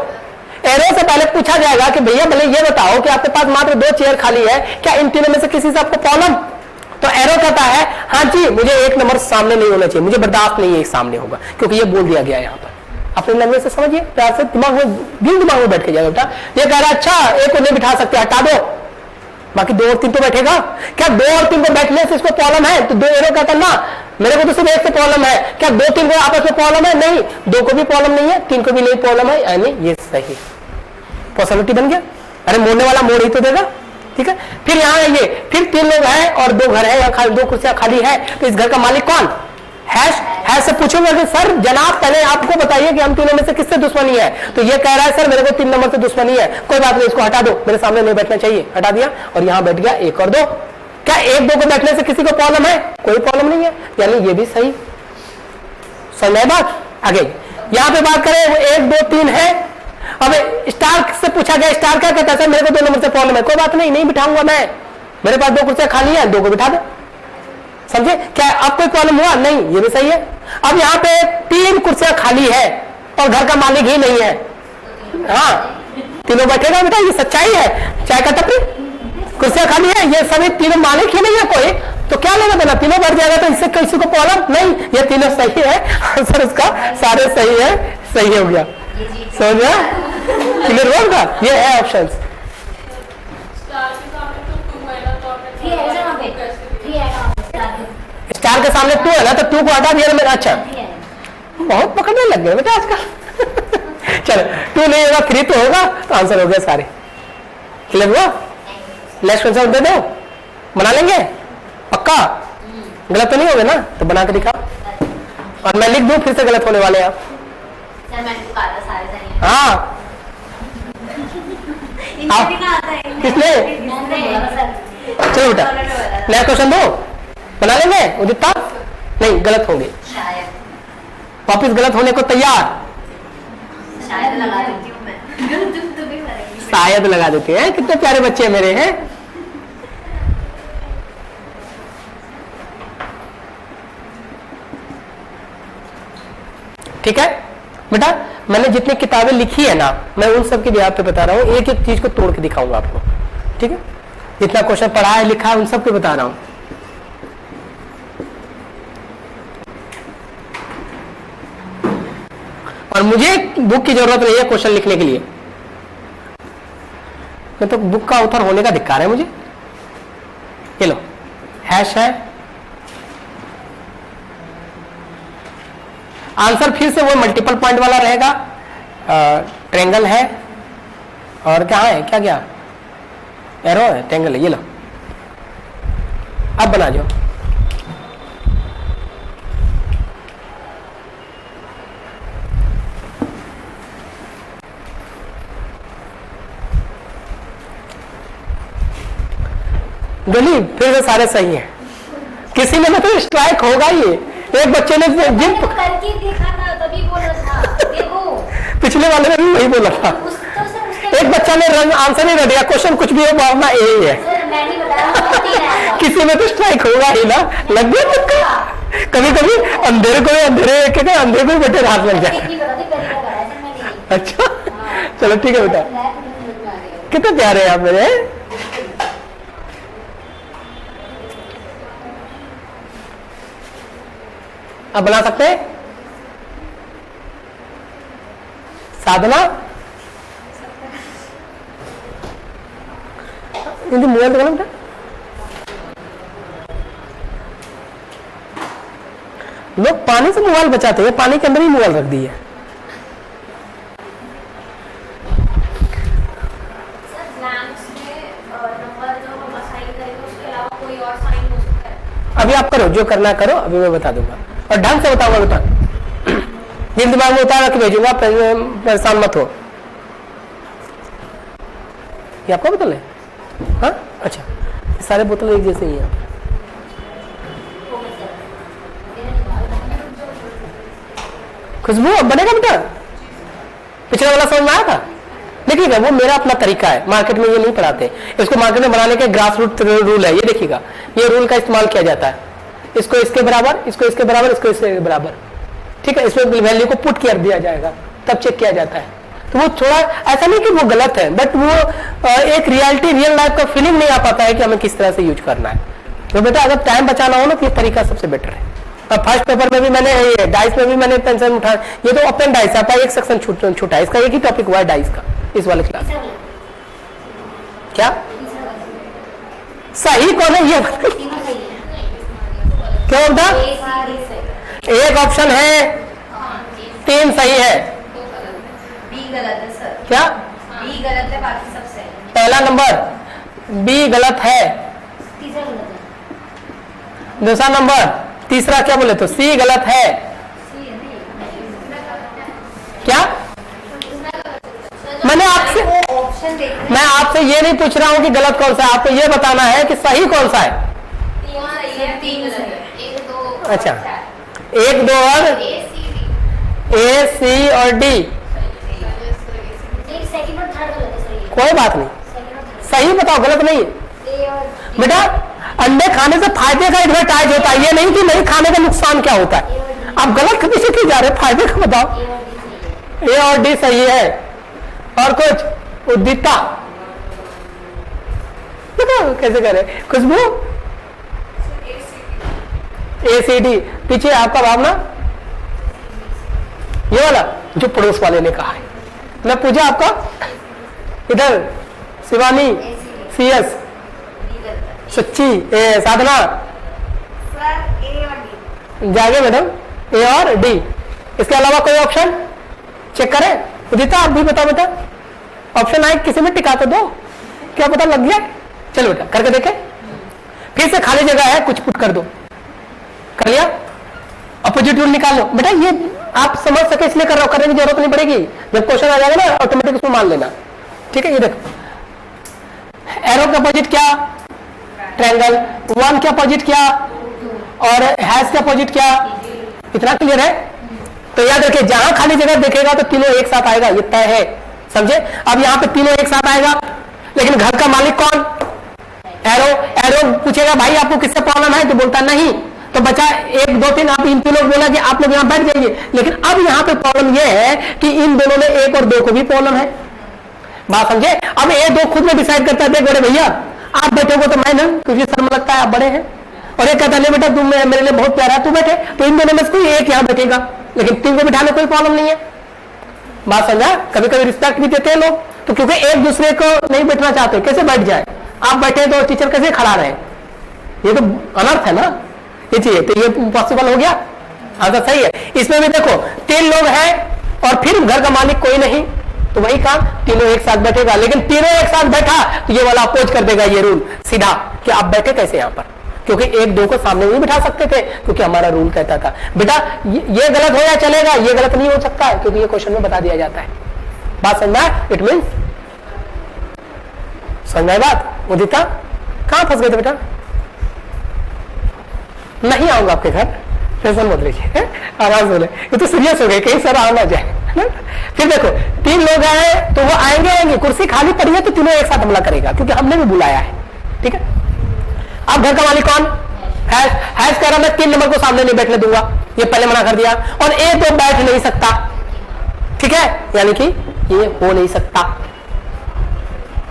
एरो से पहले पूछा जाएगा कि भैया भले ये बताओ कि आपके पास मात्र 2 चेयर खाली है, क्या इन तीनों में से किसी से आपको प्रॉब्लम? तो एरो कहता है हाँ जी, मुझे 1 नंबर सामने नहीं होना चाहिए, मुझे बर्दाश्त नहीं है एक सामने होगा, क्योंकि ये बोल दिया गया है यहाँ पर। अपने लैंग्वेज से समझिए, प्यार से, दिमाग में दिमाग में बैठ के जाएगा बेटा। ये कह रहा है अच्छा, एक को नहीं बिठा सकते, हटा दो, बाकी 2 और 3 तो बैठेगा। क्या 2 और 3 को बैठने से इसको प्रॉब्लम है? तो 2 एरो कहता ना, मेरे को तो सिर्फ 1 से प्रॉब्लम है। क्या 2 3 को आपस में प्रॉब्लम है? नहीं, 2 को भी प्रॉब्लम नहीं है, 3 को भी नहीं प्रॉब्लम है, यानी ये सही पॉसिबिलिटी बन गया। अरे मोड़ने वाला मोड़ ही तो देगा, ठीक है। फिर यहाँ आइए, फिर 3 लोग हैं और 2 घर है, यहाँ 2 कुर्सियां खाली है, तो इस घर का मालिक कौन? हैश से पूछूंगा कि सर जनाब पहले आपको बताइए कि हम तीनों में से किससे दुश्मनी है? तो ये कह रहा है सर मेरे को 3 नंबर से दुश्मनी है, कोई बात नहीं, इसको हटा दो, मेरे सामने नहीं बैठना चाहिए, हटा दिया, और यहाँ बैठ गया 1 और 2। क्या 1 2 को बैठने से किसी को प्रॉब्लम है? कोई प्रॉब्लम नहीं है, यानी ये भी सही। समझ बात? आगे यहाँ पे बात करें, 1 2 3 है। अब स्टार से पूछा गया, स्टार क्या कहता है? सर मेरे को 2 नंबर से प्रॉब्लम है, कोई बात नहीं, नहीं बिठाऊंगा मैं, मेरे पास 2 कुर्सियां खाली है, 2 को बिठा दो, समझे? क्या अब कोई प्रॉब्लम हुआ? नहीं, ये भी सही है। अब यहाँ पे 3 कुर्सियां खाली है और घर का मालिक ही नहीं है, हाँ, तीनों बैठेगा बेटा, ये सच्चाई है। चाय का टपरी, कुर्सियां खाली है, ये सभी तीनों मालिक ही नहीं है कोई, तो क्या लेना देना, तीनों बैठ जाएगा तो इससे किसी को प्रॉब्लम नहीं, ये तीनों सही है, आंसर उसका सारे सही है, सही हो गया, समझ गया? क्लियर होगा? ये है ऑप्शन। स्टार के सामने 2 है ना, तो 2 को हटा दिया मेरा। अच्छा, बहुत पकड़ने लग गए बेटा आजकल। चलो 2 नहीं होगा, 3 तो होगा, तो आंसर हो गया सारे। क्लियर हुआ? नेक्स्ट क्वेश्चन दे दो, बना लेंगे पक्का? गलत तो नहीं होगा ना? तो बना के दिखा, और मैं लिख दूं फिर से गलत होने वाले हैं आप। हाँ किसने? चलो बेटा नेक्स्ट क्वेश्चन दो, बना लेंगे? उदिता नहीं, गलत होंगे, वापिस गलत होने को तैयार? शायद लगा देती हूँ मैं। शायद लगा देते हैं, कितने प्यारे बच्चे मेरे हैं। ठीक है बेटा, मैंने जितनी किताबें लिखी है ना, मैं उन सब की ब्याह पे बता रहा हूँ, एक एक चीज को तोड़ के दिखाऊंगा आपको, ठीक है? जितना क्वेश्चन पढ़ा है लिखा है उन सब के बता रहा हूं। और मुझे बुक की जरूरत नहीं है क्वेश्चन लिखने के लिए, मैं तो बुक का ऑथर होने का धिक्कार है मुझे। ये लो हैश है, आंसर फिर से वो मल्टीपल पॉइंट वाला रहेगा, ट्रेंगल है और क्या है, क्या क्या एरो है, ट्रेंगल है, ये लो अब बना जाओ। गली फिर से सारे सही हैं, किसी में मतलब स्ट्राइक होगा ही। एक बच्चे ने जिम करके देखा था तभी बोला था, देखो पिछले वाले ने भी वही बोला था। एक बच्चा ने आंसर नहीं दिया, क्वेश्चन कुछ भी है वो अपना ए ही है। मैं नहीं बता रहा, किसी में तो स्ट्राइक होगा ही ना, लग गया तुक्का। कभी कभी अंधेरे को अंधेरे के अंधेरे में बैठे हाथ लग जाए। अच्छा चलो ठीक है बेटा, कितने प्यारे हैं आप मेरे। अब बना सकते हैं साधना, मोबाइल तो बेटा लोग पानी से मोबाइल बचाते हैं, पानी के अंदर ही मोबाइल रख दिए। अभी आप करो जो करना करो, अभी मैं बता दूंगा और ढंग से बताऊंगा बेटा, दिल दिमाग में उतार रख भेजूंगा, परेशान मत हो। ये आपका बोतल है? हाँ अच्छा, सारे बोतल एक जैसे ही हैं। खुशबू अब बनेगा बेटा, पिछला वाला समझ में आया था। देखिएगा वो मेरा अपना तरीका है, मार्केट में ये नहीं पढ़ाते इसको। मार्केट में बनाने के ग्रास रूट रूल है, ये देखिएगा ये रूल का इस्तेमाल किया जाता है। इसको इसके बराबर, इसको इसके बराबर, इसको इसके बराबर, ठीक है। इसमें वैल्यू को पुट कर दिया जाएगा, तब चेक किया जाता है। तो वो थोड़ा ऐसा नहीं कि वो गलत है, बट वो एक रियलिटी रियल लाइफ का फीलिंग नहीं आ पाता है कि हमें किस तरह से यूज करना है। तो बेटा अगर टाइम बचाना हो ना तो ये तरीका सबसे बेटर है। और फर्स्ट पेपर में भी मैंने डाइस में भी मैंने टेंशन उठा, ये तो ओपन डाइस है, आपका एक सेक्शन छूटा है, इसका एक ही टॉपिक हुआ है डाइस का इस वाले क्लास। क्या सही कौन है ये क्या बोलता? एक ऑप्शन है, तीन सही है, बी गलत है सर। क्या बी गलत है, बाकी सब सही है। पहला नंबर बी गलत है, तीसरा गलत है। दूसरा नंबर, तीसरा क्या बोले तो सी गलत है। क्या मैंने आपसे, ऑप्शन देख मैं आपसे ये नहीं पूछ रहा हूं कि गलत कौन सा है, आपको ये बताना है कि सही कौन सा है। तीन गलत है, एक दो। अच्छा एक दो और ए सी और डी, सेकंड और थर्ड गलत है सर। कोई बात नहीं, सेकंड और थर्ड सही बताओ गलत नहीं। ए और बेटा अंडे खाने से फायदे का एडवर्टाइज होता है, ये नहीं कि नहीं खाने का नुकसान क्या होता है। आप गलत कभी से क्यों जा रहे, फायदे का बताओ। ए और डी सही है, और कुछ उदिता बताओ कैसे करे। खुशबू ए सी डी, पीछे आपका भावना ये वाला जो पड़ोस वाले ने कहा है। मैं पूछा आपका इधर शिवानी सी एस, सच्ची साधना सर ए और डी। जागे मैडम, ए और डी, इसके अलावा कोई ऑप्शन चेक करें। उदिता आप भी बताओ बेटा, ऑप्शन आए किसी में टिका तो दो, क्या पता लग गया। चलो बेटा करके देखे, फिर से खाली जगह है कुछ पुट कर दो, कर लिया। अपोजिट रूल निकाल लो बेटा, ये आप समझ सके इसलिए कर रहा हूं, करने की जरूरत नहीं पड़ेगी। जब क्वेश्चन आ जाएगा ना ऑटोमेटिक उसमें मान लेना, ठीक है। ये देखो एरो का अपोजिट क्या, ट्रायंगल। वन के अपोजिट क्या और हैश के अपोजिट क्या, इतना क्लियर है। तो याद रखिए जहां खाली जगह देखेगा तो तीनों एक साथ आएगा, ये तय है, समझे। अब यहाँ पे तीनों एक साथ आएगा, लेकिन घर का मालिक कौन, एरो। एरो पूछेगा भाई आपको किससे प्रॉब्लम है, तो बोलता नहीं, तो बचा एक दो तीन, आप इन तीनों बोला कि आप लोग यहाँ बैठ जाइए। लेकिन अब यहाँ पे प्रॉब्लम ये है कि इन दोनों में एक और दो को भी प्रॉब्लम है, बात समझे। अब ये दो खुद में डिसाइड करता है, देख बड़े भैया आप बैठोगे तो मैं ना, क्योंकि शर्म लगता है आप बड़े हैं, और एक कहता है बेटा तुम मेरे लिए बहुत प्यारा है तू बैठे, तो इन दोनों में से कोई एक यहाँ बैठेगा, लेकिन तीन को बिठाने कोई प्रॉब्लम नहीं है, बात समझा। कभी कभी रिस्पेक्ट भी देते हैं लोग, तो क्योंकि एक दूसरे को नहीं बैठना चाहते, कैसे बैठ जाए, आप बैठे तो टीचर कैसे खड़ा रहे, ये तो अनर्थ है ना ये चीज। तो ये पॉसिबल हो गया, आंसर सही है। इसमें भी देखो तीन लोग हैं, और फिर घर का मालिक कोई नहीं, तो वही काम, तीनों एक साथ बैठेगा। लेकिन तीनों एक साथ बैठा तो ये वाला अपोज कर देगा ये रूल सीधा कि आप बैठे कैसे यहां पर, क्योंकि एक दो को सामने नहीं बिठा सकते थे, क्योंकि हमारा रूल कहता था बेटा ये गलत हो या चलेगा, ये गलत नहीं हो सकता है, क्योंकि ये क्वेश्चन में बता दिया जाता है। बात समझ में? इट मीन्स समझ में बात। उदिता कहां फंस गए थे बेटा? नहीं आऊंगा आपके घर, टेंशन मत लीजिए, आवाज बोले, ये तो सीरियस हो गए कहीं सर आ ना जाए। फिर देखो तीन लोग आए तो वो आएंगे, कुर्सी खाली पड़ी है तो तीनों एक साथ हमला करेगा, क्योंकि हमने भी बुलाया है। ठीक है, अब घर का मालिक कौन? हैज कह रहा मैं 3 नंबर को सामने नहीं बैठने दूंगा, ये पहले मना कर दिया, और ए तो बैठ नहीं सकता। ठीक है, यानी कि ये हो नहीं सकता।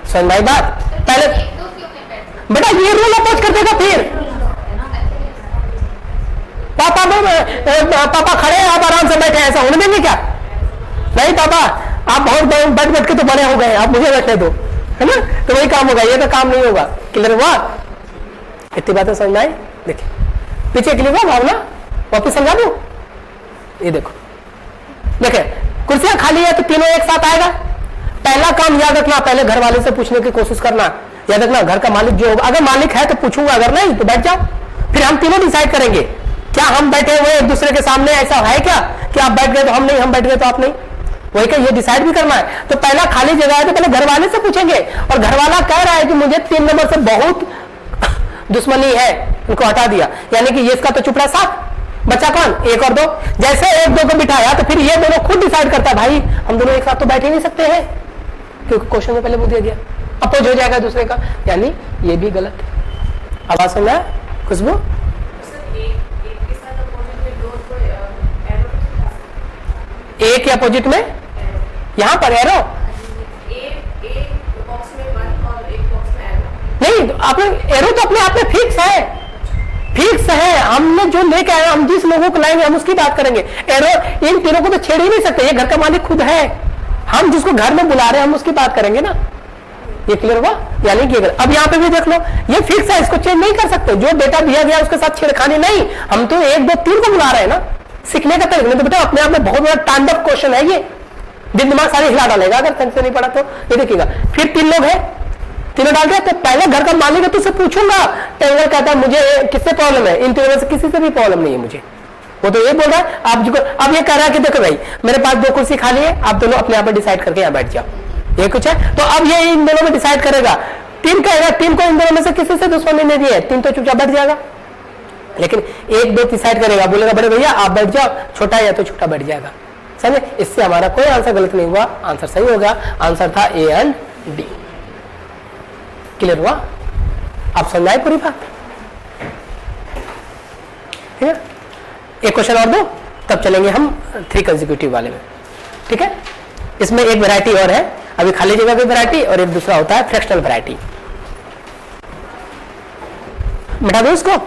समझ में आई बात? पहले बेटा ये रूल अपोज कर देगा, फिर पापा खड़े हैं, आप आराम से बैठे, ऐसा होने देंगे क्या? नहीं पापा, आप बहुत बैठ बैठ के तो बड़े हो गए, आप मुझे बैठने दो, है ना? तो वही काम होगा, ये तो काम नहीं होगा। क्लियर हुआ? इतनी बातें समझ में आई? देखिए पीछे क्लियर हुआ भावना, वापिस समझा दो। ये देखो, देखिए कुर्सियां खाली है तो तीनों एक साथ आएगा। पहला काम याद रखना, पहले घर वाले से पूछने की कोशिश करना। याद रखना, घर का मालिक जो होगा, अगर मालिक है तो पूछूंगा, अगर नहीं तो बैठ जाओ। फिर हम तीनों डिसाइड करेंगे, क्या हम बैठे हुए एक दूसरे के सामने ऐसा है क्या कि आप बैठ गए तो हम नहीं, हम बैठ गए तो आप नहीं? वही क्या, ये डिसाइड भी करना है। तो पहला खाली जगह है तो पहले घर वाले से पूछेंगे, और घर वाला कह रहा है कि मुझे 3 नंबर से बहुत दुश्मनी है, उनको हटा दिया, यानी कि ये इसका तो चुपड़ा साफ। बच्चा कौन? 1 और 2। जैसे 1 2 को बिठाया तो फिर ये दोनों खुद डिसाइड करता है, भाई हम दोनों एक साथ तो बैठ ही नहीं सकते हैं, क्योंकि क्वेश्चन में पहले बोल दिया गया, अपोज हो जाएगा दूसरे का, यानी ये भी गलत। आवाज सुन रहा है खुशबू? एक के अपोजिट में यहां पर एरो नहीं, आपने एरो तो अपने आप में फिक्स है, फिक्स है। हमने जो लेके आए, हम जिस लोगों को लाएंगे हम उसकी बात करेंगे। एरो इन तीनों को तो छेड़ ही नहीं सकते, ये घर का मालिक खुद है, हम जिसको घर में बुला रहे हैं हम उसकी बात करेंगे ना। ये क्लियर हुआ? यानी कि अब यहाँ पे भी देख लो, ये फिक्स है, इसको चेंज नहीं कर सकते। जो डेटा दिया गया उसके साथ छेड़खानी नहीं, हम तो 1 2 3 को बुला रहे हैं ना, सीखने का तरीका। तो बेटा अपने आप में बहुत बड़ा टाइम क्वेश्चन है, ये दिन दिमाग सारे हिला डालेगा अगर ढंग से नहीं पढ़ा तो। ये देखिएगा, फिर 3 लोग हैं, तीनों डाल दिया, तो पहले घर का मालिक है तो उससे पूछूंगा। टेंगर कहता है मुझे किससे प्रॉब्लम है, इन तीनों में से किसी से भी प्रॉब्लम नहीं है मुझे, वो तो ये बोल रहा है। आप जो अब ये कह रहा है कि देखो भाई मेरे पास 2 कुर्सी खाली है, आप दोनों अपने आप में डिसाइड करके यहाँ बैठ जाओ, ये कुछ है। तो अब ये इन दोनों में डिसाइड करेगा, 3 कहेगा 3 को इन दोनों में से किसी से दुश्मनी नहीं दी है, 3 तो चुपचाप बैठ जाएगा। लेकिन 1 2 डिसाइड करेगा, बोलेगा बड़े भैया आप बैठ जाओ, छोटा या तो छोटा बैठ जाएगा। समझे? इससे हमारा कोई आंसर गलत नहीं हुआ, आंसर सही हो गया। आंसर था ए एंड डी। क्लियर हुआ? आप समझ आए पूरी बात? ठीक है, एक क्वेश्चन और दो, तब चलेंगे हम 3 कंसेक्यूटिव वाले में। ठीक है, इसमें एक वैरायटी और है, अभी खाली जगह की वैरायटी, और एक दूसरा होता है फ्रैक्शनल वैरायटी। मिटा दो इसको,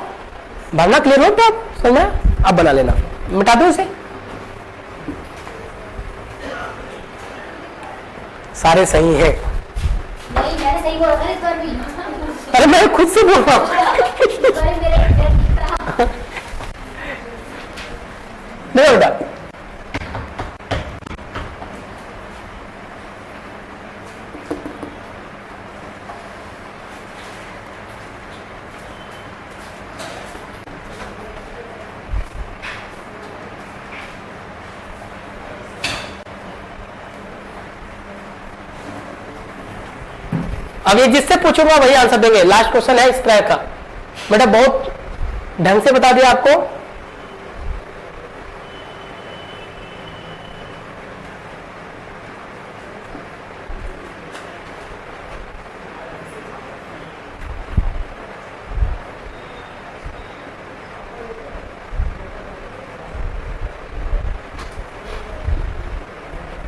भावना क्लियर हो तो आप समझ में? आप बना लेना, मिटा दो इसे। सारे सही है। नहीं मैंने सही बोला था इस बार भी। अरे मैं खुद से बोल रहा हूँ। नहीं बेटा, अब ये जिससे पूछूंगा वही आंसर देंगे। लास्ट क्वेश्चन है इस तरह का, बेटा बहुत ढंग से बता दिया आपको।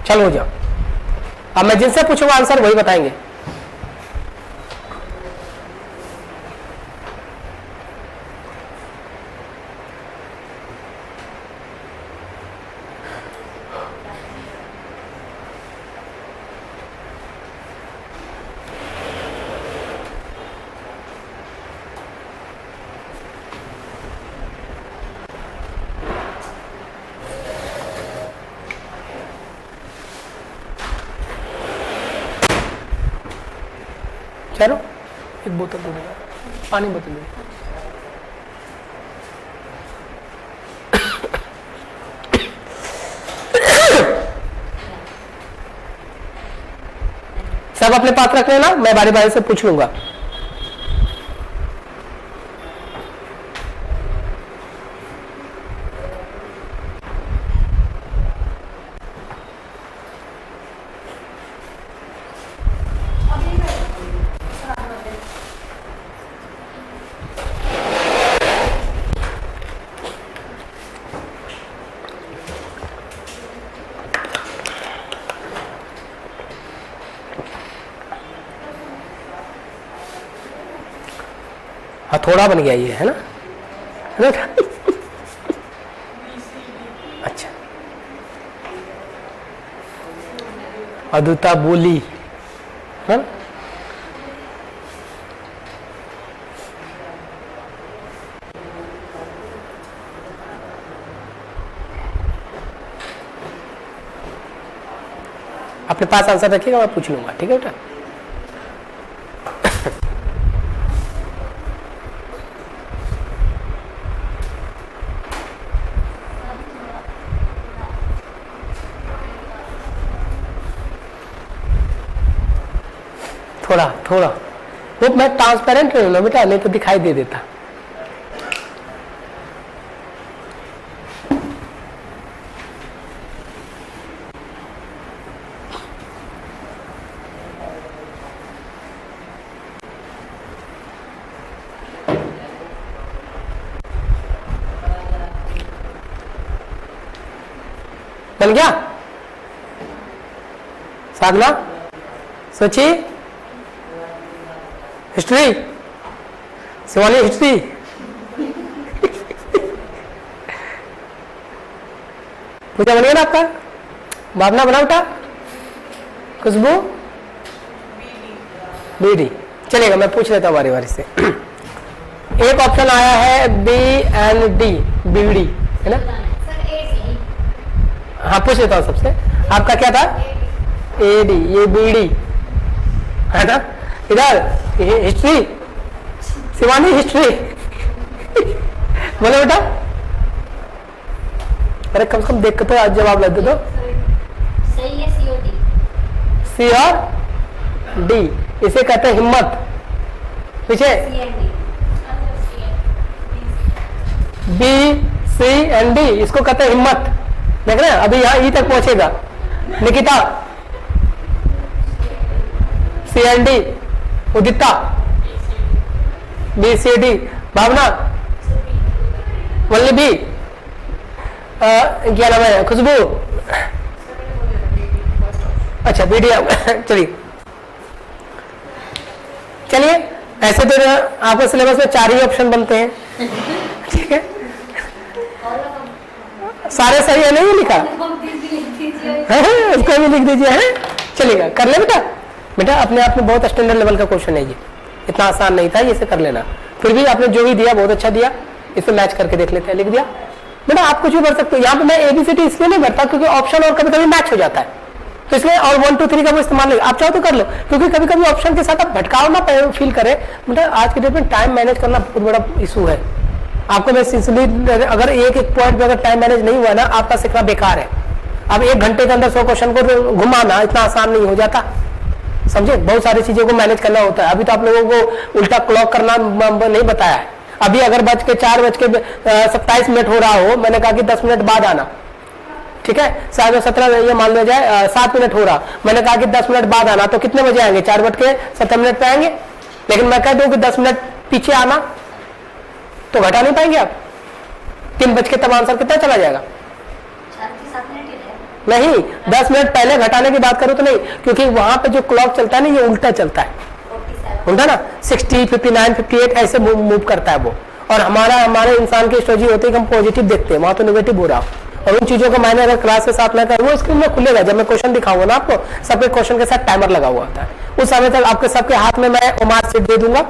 चलो हो जाओ, अब मैं जिनसे पूछूंगा आंसर वही बताएंगे। चलो एक बोतल दे देगा, पानी बोतल दे। सब अपने पास रख लेना, मैं बारी बारी से पूछ लूंगा। हाँ थोड़ा बन गया ये, है ना, है ना? अच्छा, अद्विता बोली, है ना? अपने पास आंसर रखिएगा, मैं पूछ लूंगा, ठीक है बेटा? थोड़ा थोड़ा वो मैं ट्रांसपेरेंट रहूँ ना बेटा, नहीं तो दिखाई दे देता। बन गया? साधना, सोची, हिस्ट्री, शिवानी हिस्ट्री, पूजा बनिए ना आपका? भावना बना बेटा? खुशबू बीडी, चलेगा, मैं पूछ लेता हूँ बारी बारी से। एक ऑप्शन आया है बी एंड डी, बीडी, है ना? हाँ पूछ लेता हूँ सबसे, आपका क्या था? ए डी, ये बीडी है ना? इधर हिस्ट्री, शिवानी हिस्ट्री, बोलो बेटा। अरे कम से कम देख के तो आज जवाब लग दे दो। सही है, सी और डी। सी और डी, इसे कहते हैं हिम्मत। पीछे बी सी एंड डी, इसको कहते हैं हिम्मत। देख रहे हैं, अभी यहाँ ई तक पहुंचेगा। Nikita, C and D, Udita, B C D, Bhavna, Vallabhi, क्या नाम है, खुशबू, अच्छा बीडी। चलिए चलिए, ऐसे तो आपके सिलेबस में 4 ही ऑप्शन बनते हैं, ठीक है? सारे सही है, नहीं लिखा? इसको भी लिख दीजिए, है? चलेगा, कर ले बेटा। बेटा अपने आप में बहुत स्टैंडर्ड लेवल का क्वेश्चन है ये, इतना आसान नहीं था, ये से कर लेना। फिर भी आपने जो भी दिया बहुत अच्छा दिया, इसे मैच करके देख लेते हैं। लिख दिया बेटा, आप कुछ भी भर सकते हो। यहाँ पे मैं एबीसीडी इसलिए नहीं भरता क्योंकि ऑप्शन और कभी कभी मैच हो जाता है, तो इसलिए और 1 2 3 का वो इस्तेमाल नहीं। आप चाहो तो कर लो, क्योंकि कभी कभी ऑप्शन के साथ आप भटकाव ना फील करें। बेटा आज के डेट में टाइम मैनेज करना बहुत बड़ा इशू है। आपको मैं सिंसियरली, अगर एक पॉइंट पे अगर टाइम मैनेज नहीं हुआ ना, आपका सीखना बेकार है। अब 1 घंटे के अंदर 100 क्वेश्चन को घुमाना इतना आसान नहीं हो जाता, समझे? बहुत सारी चीजों को मैनेज करना होता है। अभी तो आप लोगों को उल्टा क्लॉक करना नहीं बताया है। अभी अगर 4:27 मिनट हो रहा हो, मैंने कहा कि 10 मिनट बाद आना, ठीक है? 17:30 ये मान लिया जाए 7 मिनट हो रहा, मैंने कहा कि 10 मिनट बाद आना, तो कितने बजे आएंगे? 4:17 पे आएंगे। लेकिन मैं कह दूं कि 10 मिनट पीछे आना, तो घटा नहीं पाएंगे आप। 3 बज के तब आंसर कितना चला जाएगा? नहीं, 10 मिनट पहले घटाने की बात करूं तो नहीं, क्योंकि वहां पे जो क्लॉक चलता है ना, ये उल्टा चलता है, उल्टा ना, 60, 59, 58 ऐसे मूव करता है वो। और हमारे इंसान की स्ट्रेटजी होती है कि हम पॉजिटिव देखते हैं, वहां तो नेगेटिव हो रहा। और उन चीजों को मैंने अगर क्लास के साथ में करूँ, वो स्क्रीन में खुलेगा। जब मैं क्वेश्चन दिखाऊंगा ना आपको, सबके क्वेश्चन के साथ टाइमर लगा हुआ होता है। उस समय तक आपके सबके हाथ में मैं ओमार सीट दे दूंगा,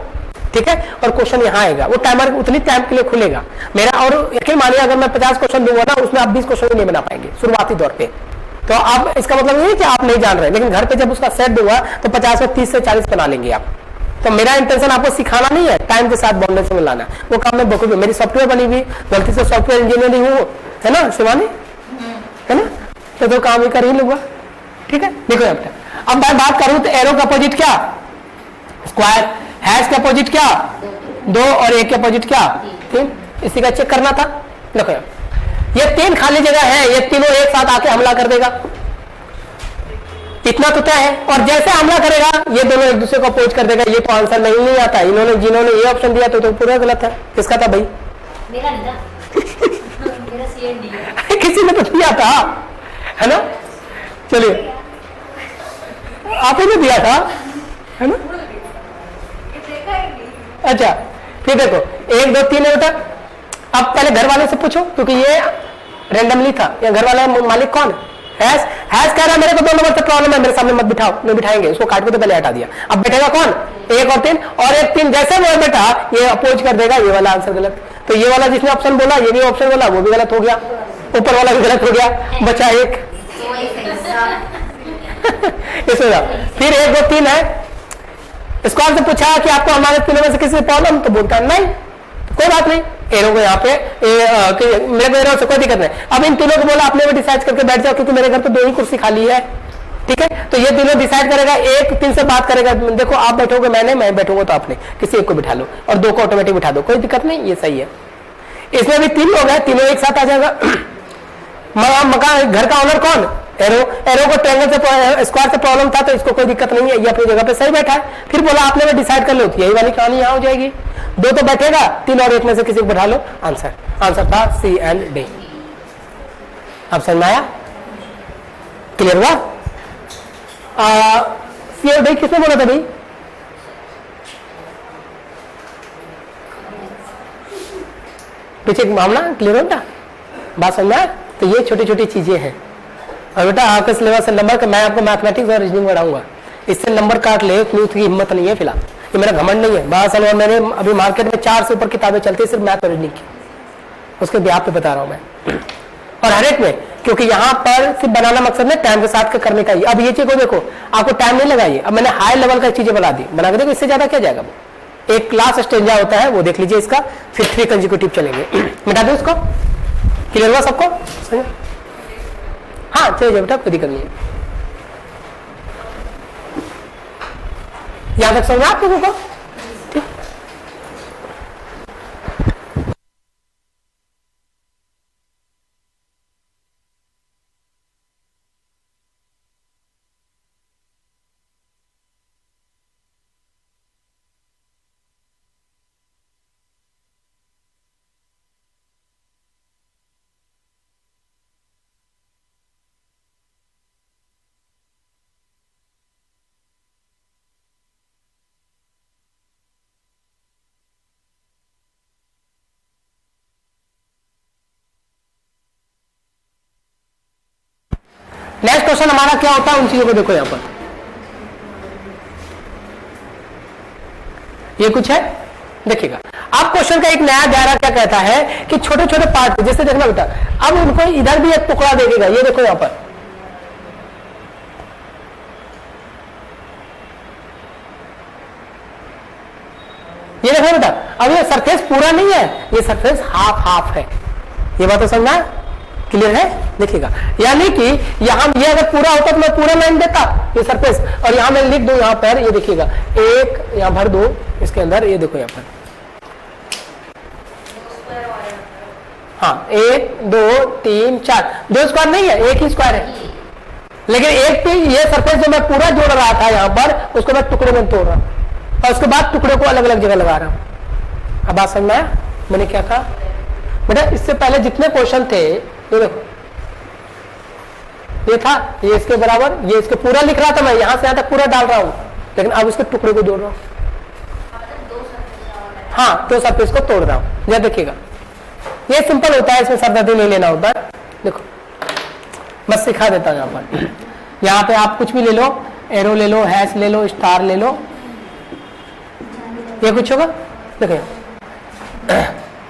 ठीक है? और क्वेश्चन यहाँ आएगा, वो टाइमर उतनी टाइम के लिए खुलेगा मेरा। और यकीन मानिए, अगर मैं 50 क्वेश्चन दूंगा ना, उसमें आप 20 क्वेश्चन भी नहीं बना पाएंगे शुरुआती दौर पे। तो आप, इसका मतलब नहीं कि आप नहीं जान रहे, लेकिन घर पे जब उसका सेट दूंगा तो 50 में 30 से 40 बना लेंगे आप, तो मेरा इंटेंशन आपको सिखाना नहीं है, टाइम के साथ बाउंडेशन में लाना। वो काम मैं बखूबी, मेरी सॉफ्टवेयर बनी हुई, गलती से सॉफ्टवेयर इंजीनियरिंग हूँ, है ना शिवानी, है ना, तो काम ही कर ही लूंगा। ठीक है, देखो यहाँ पे अब मैं बात करूं तो एरो का अपोजिट क्या, स्क्वायर, हैश का अपोजिट क्या, 2 और 1 के अपोजिट क्या, 3। इसी का चेक करना था। देखो ये 3 खाली जगह है, ये तीनों एक साथ आके हमला कर देगा, इतना तो तय है। और जैसे हमला करेगा ये दोनों एक दूसरे को अपोज कर देगा। ये तो आंसर नहीं आता, इन्होंने जिन्होंने ये ऑप्शन दिया तो पूरा गलत है। किसका था भाई? मेरा नहीं था। मेरा CND है। किसी ने तो दिया था, है ना। चलिए आपने दिया था, है ना। अच्छा फिर देखो 1 2 3 है बेटा। अब पहले घर वाले से पूछो, क्योंकि ये रेंडमली था, या घर वाला मालिक कौन है? हैश कह रहा है मेरे को 2 नंबर से प्रॉब्लम है, मेरे सामने मत बिठाओ, नहीं बिठाएंगे, उसको काट के तो पहले हटा दिया। अब बैठेगा कौन? 1 और 3, और 1 3 जैसे वो बेटा ये अपोज कर देगा, ये वाला आंसर गलत। तो ये वाला जिसने ऑप्शन बोला, ये भी ऑप्शन बोला, वो भी गलत हो गया, ऊपर वाला भी गलत हो गया, बचा 1। फिर 1 2 3 है, स्क्वायर से पूछा कि आपको हमारे तीनों में से किसी प्रॉब्लम, तो बोलता है नहीं, तो कोई बात नहीं, एरो को यहाँ पे मेरे को एरो से कोई दिक्कत नहीं। अब इन तीनों को बोला आपने भी डिसाइड करके बैठ जाओ, क्योंकि मेरे घर तो 2 ही कुर्सी खाली है। ठीक है, तो ये तीनों डिसाइड करेगा, 1 3 से बात करेगा, देखो आप बैठोगे, मैं बैठूंगा, तो आपने किसी एक को बिठा लो, और 2 को ऑटोमेटिक बिठा दो, कोई दिक्कत नहीं, ये सही है। इसमें भी 3 लोग हैं, तीनों एक साथ आ जाएगा। मकान घर का ऑनर कौन? एरो को ट्रायंगल से स्क्वायर से प्रॉब्लम था, तो इसको कोई दिक्कत नहीं है, ये अपनी जगह पे सही बैठा है। फिर बोला आपने भी डिसाइड कर लो, यही वाली कहानी यहाँ हो जाएगी। 2 तो बैठेगा, 3 और 1 में से किसी को बैठा लो, आंसर था C and D। अब समझ में आया? क्लियर हुआ? C और D किसने बोला था भाई? पीछे मामला क्लियर होता, बात समझ में आया? तो ये छोटी छोटी चीजें हैं। और बेटा आपके सिलेबस से नंबर का मैं आपको मैथमेटिक्स और रीजनिंग पढ़ाऊंगा, इससे नंबर काट ले उतनी की हिम्मत नहीं है फिलहाल, ये मेरा घमंड नहीं है। 12 साल और मैंने अभी मार्केट में 4 से ऊपर किताबें चलती है सिर्फ मैथ और रीजनिंग की, उसके ब्याह पे बता रहा हूं मैं। और हर एक में, क्योंकि यहाँ पर सिर्फ बनाना मकसद नहीं, टाइम के साथ करने का ही। अब ये चीज को देखो, आपको टाइम नहीं लगाइए, अब मैंने हाई लेवल का चीजें बना दी, बना के देखो, इससे ज्यादा क्या जाएगा। वो एक क्लास स्टेंजा होता है, वो देख लीजिए इसका, फिर 3 कंसेक्यूटिव चलेंगे। मिटा दो इसको, क्लियर हुआ सबको? हाँ चलिए बेटा, कोई दिक्कत नहीं है। यहां तक समझ आप लोगों को? ठीक। नेक्स्ट क्वेश्चन हमारा क्या होता है, उन चीजों को देखो। यहां पर ये कुछ है, देखिएगा। अब क्वेश्चन का एक नया दायरा क्या कहता है कि छोटे छोटे पार्ट, जैसे देखना बेटा, अब उनको इधर भी एक टुकड़ा दे देगा, ये देखो यहां पर, ये देखो बेटा। अब ये सरफेस पूरा नहीं है, ये सरफेस हाफ हाफ है, ये बात तो समझना, क्लियर है? देखिएगा, यानी कि यहां ये अगर पूरा होता तो मैं पूरा लाइन देता ये सरफेस, और यहां मैं लिख दूं यहां पर, ये देखिएगा, एक यहां भर दो इसके अंदर, ये देखो यहां पर, हाँ 1 2 3 4, 2 स्क्वायर नहीं है, एक ही स्क्वायर है, लेकिन एक पे ये सरफेस जो मैं पूरा जोड़ रहा था यहां पर, उसको मैं टुकड़े में तोड़ रहा हूं, और उसके बाद टुकड़े को अलग अलग जगह लगा रहा हूं। अब बात समझ में आया मैंने क्या कहा बेटा? इससे पहले जितने क्वेश्चन थे, ये देखो, ये था, ये इसके बराबर, ये इसके पूरा लिख रहा था मैं, यहां से यहां तक पूरा डाल रहा हूं, लेकिन अब इसके टुकड़े को जोड़ रहा हूं, हाँ 2 सरफेस को तोड़ रहा हूं। यह देखिएगा, ये सिंपल होता है, इसमें सरदर्दी नहीं लेना होता है। देखो बस सिखा देता हूं। यहां पर, यहां पे आप कुछ भी ले लो, एरो ले लो, हैश ले लो, स्टार ले लो, ये कुछ होगा। देखो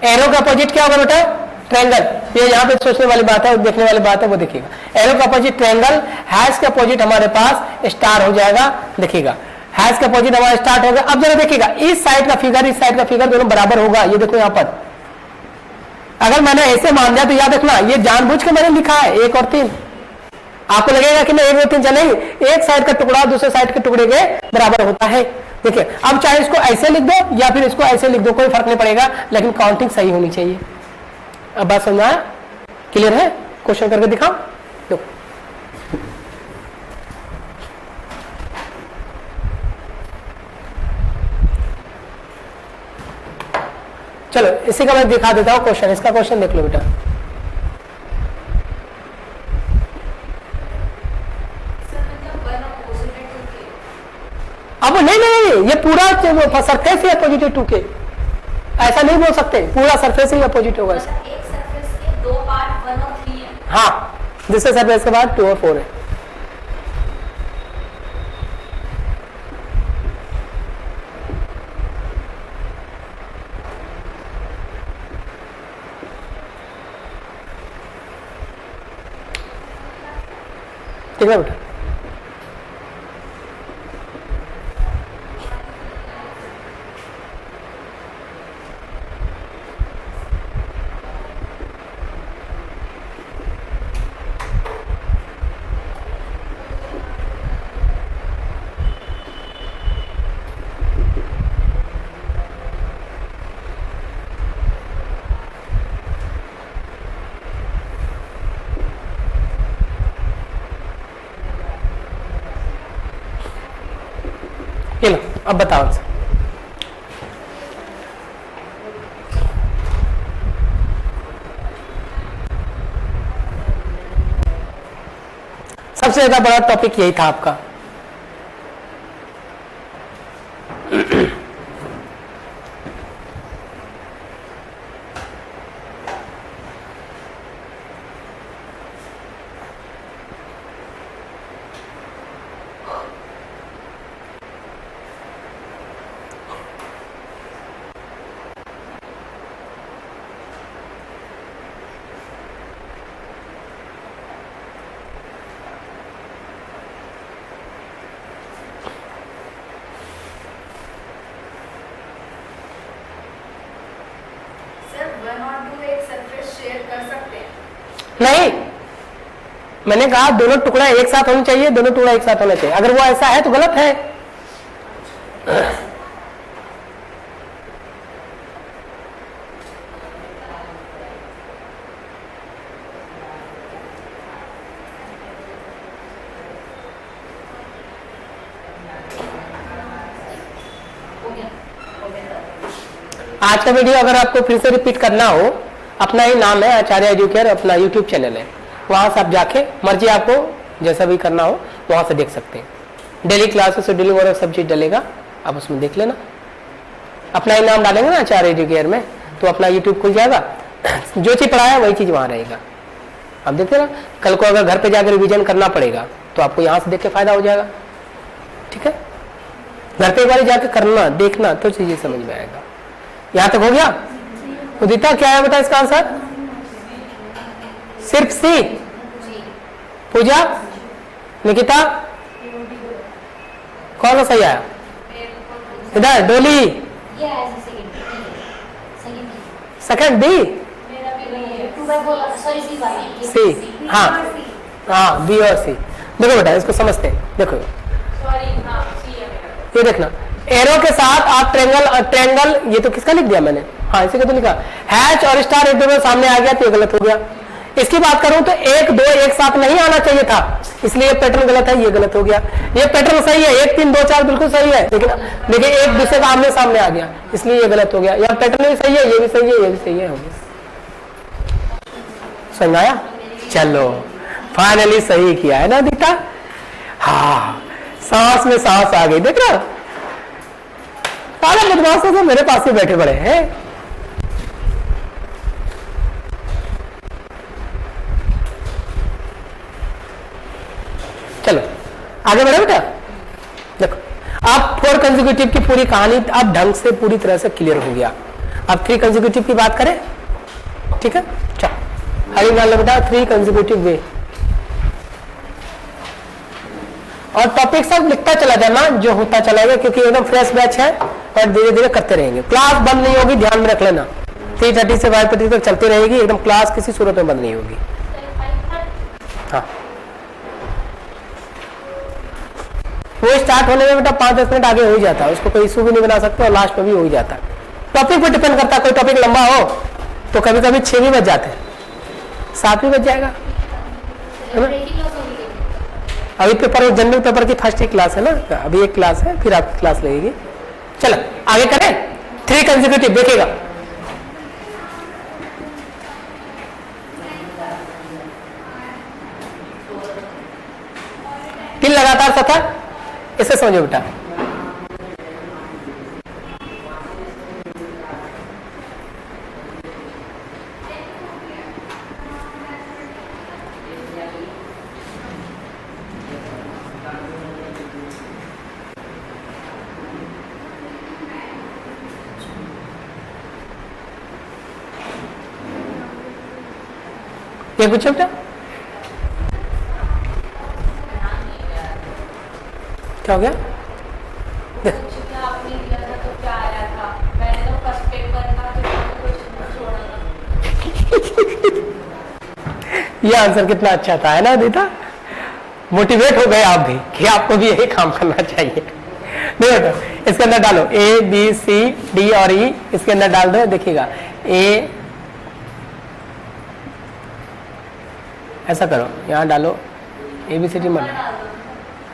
एरो का अपोजिट क्या होगा बेटा? ट्रायंगल। ये यहाँ पे सोचने वाली बात है, देखने वाली बात है, वो देखिएगा। एरो का अपोजिट ट्रायंगल, हैश का अपोजिट हमारे पास स्टार हो जाएगा। देखिएगा हैज का अपोजिट हमारा स्टार्ट हो गया। अब जरा देखिएगा इस साइड का फिगर इस साइड का फिगर दोनों बराबर होगा। ये देखो यहां पर अगर मैंने ऐसे मान दिया तो याद रखना ये जानबूझ के मैंने लिखा है 1 और 3। आपको लगेगा कि नहीं 1 और 3 चलेंगे, एक साइड का टुकड़ा दूसरे साइड के टुकड़े के बराबर होता है। देखिए अब चाहे इसको ऐसे लिख दो या फिर इसको ऐसे लिख दो, कोई फर्क नहीं पड़ेगा, लेकिन काउंटिंग सही होनी चाहिए। अब बात समझ आया? क्लियर है? क्वेश्चन करके दिखाओ। देखो चलो इसी का मैं दिखा देता हूं क्वेश्चन। इसका क्वेश्चन देख लो बेटा। अब नहीं ये पूरा सरफेस ही अपोजिट है 2 के, ऐसा नहीं बोल सकते पूरा सरफेस ही अपोजिट होगा। एक सरफेस के 2 पार्ट 1 और 3 है। हाँ दूसरे सरफेस के बाद 2 और 4 है। ठीक है बेटा। ये लो अब बताओ आंसर। सबसे ज्यादा बड़ा टॉपिक यही था आपका। नहीं मैंने कहा दोनों टुकड़ा एक साथ होने चाहिए, दोनों टुकड़ा एक साथ होना चाहिए। अगर वो ऐसा है तो गलत है। आज का वीडियो अगर आपको फिर से रिपीट करना हो, अपना ही नाम है आचार्य एजुकेयर, अपना यूट्यूब चैनल है, वहां से आप जाके मर्जी आपको जैसा भी करना हो वहां से देख सकते हैं। डेली क्लासेस शेड्यूल वगैरह सब चीज डलेगा, आप उसमें देख लेना। अपना ही नाम डालेंगे ना आचार्य एजुकेयर में तो अपना यूट्यूब खुल जाएगा, जो चीज पढ़ाया वही चीज वहां रहेगा। आप देखते ना, कल को अगर घर पे जाकर रिविजन करना पड़ेगा तो आपको यहाँ से देख के फायदा हो जाएगा। ठीक है, घर पे एक बार जाकर करना देखना तो चीजें समझ में आएगा। यहां तक हो गया? उदिता क्या है बता इसका आंसर? सिर्फ सी। पूजा, निकिता, कौन सा सही आया? इधर डोली सेकंड बी सी। हाँ हाँ बी और सी। देखो बेटा इसको समझते हैं। देखो ये देखना, एरो के साथ आप ट्रेंगल ये तो किसका लिख दिया मैंने? हाँ इसी का तो लिखा। हैच और स्टार एक दोनों सामने आ गया तो ये गलत हो गया। इसकी बात करूं तो 1 2 एक साथ नहीं आना चाहिए था, इसलिए पैटर्न गलत है, ये गलत हो गया। ये पैटर्न सही है, 1 3 2 4 बिल्कुल सही है, लेकिन देखिए एक दूसरे का आमने सामने आ गया, इसलिए ये गलत हो गया। यहाँ पैटर्न भी सही है, ये भी सही है, ये भी सही है, हो गया। समझ आया? चलो फाइनली सही किया है ना दीता? हाँ सांस में सांस आ गई। देख रहा सारे बदमाशों से मेरे पास ही बैठे पड़े हैं। चलो आगे बढ़े बेटा। देखो अब 4 कंसेक्यूटिव की पूरी कहानी अब ढंग से पूरी तरह से क्लियर हो गया। अब 3 कंसेक्यूटिव की बात करें। ठीक है, चलो आगे मान लो बेटा 3 कंसेक्यूटिव वे। और टॉपिक सब लिखता चला जाना, जो होता चलाएगा, क्योंकि एकदम फ्रेश बैच है और धीरे धीरे करते रहेंगे। क्लास बंद नहीं होगी, ध्यान में रख लेना। 3:30 से 5:30 तक चलती रहेगी, एकदम क्लास किसी सूरत में बंद नहीं होगी। हाँ, वो स्टार्ट होने में बेटा 5-10 मिनट आगे हो ही जाता है, उसको कोई इशू भी नहीं बना सकते और लास्ट में भी हो ही जाता है। टॉपिक पर डिपेंड करता है, कोई टॉपिक लंबा हो तो कभी कभी 6 भी बज जाते हैं, 7 भी बज जाएगा, है ना। अभी पेपर, जनरल पेपर की फर्स्ट ही क्लास है ना, अभी एक क्लास है, फिर आपकी क्लास लगेगी। चलो आगे करें। 3 कंसेक्यूटिव देखिएगा, 3 लगातार सतह, इसे समझो बेटा। ये पूछो बेटा, क्या हो गया? आपने दिया था तो क्या आया था? मैंने तो फर्स्ट पेपर का क्वेश्चन छोड़ा था। ये आंसर कितना अच्छा था, है ना दीदा? मोटिवेट हो गए आप भी कि आपको भी यही काम करना चाहिए। नहीं बेटा, इसके अंदर डालो A B C D और E, इसके अंदर डाल दो, देखिएगा A, ऐसा करो, यहाँ डालो ABCD मत।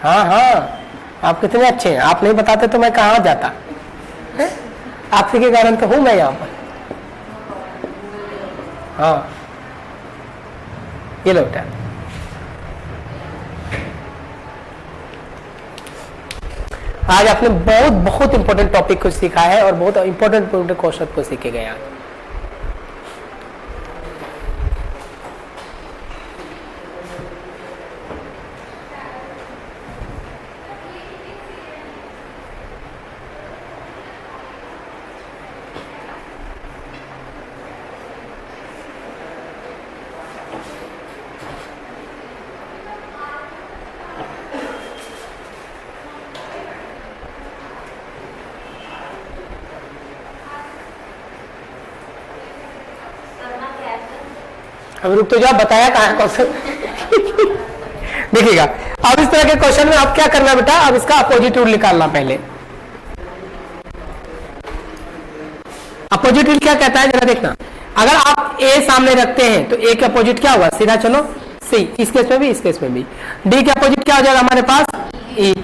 हाँ हाँ, आप कितने अच्छे हैं, आप नहीं बताते तो मैं कहाँ जाता है? आपके के कारण तो हूं मैं यहाँ पर। हाँ, ये लो बेटा। आज आपने बहुत बहुत इंपॉर्टेंट टॉपिक को सीखा है और बहुत इंपॉर्टेंट क्वेश्चन को सीखे गए आज। अब रुक तो जाओ, बताया कहाँ है क्वेश्चन। देखिएगा, अब इस तरह के क्वेश्चन में आप क्या करना बेटा, अब इसका अपोजिट रूल निकालना। पहले अपोजिट रूल क्या कहता है जरा देखना। अगर आप A सामने रखते हैं तो A के अपोजिट क्या होगा, सीधा चलो C, इस केस में भी इस केस में भी। D के अपोजिट क्या हो जाएगा हमारे पास, E।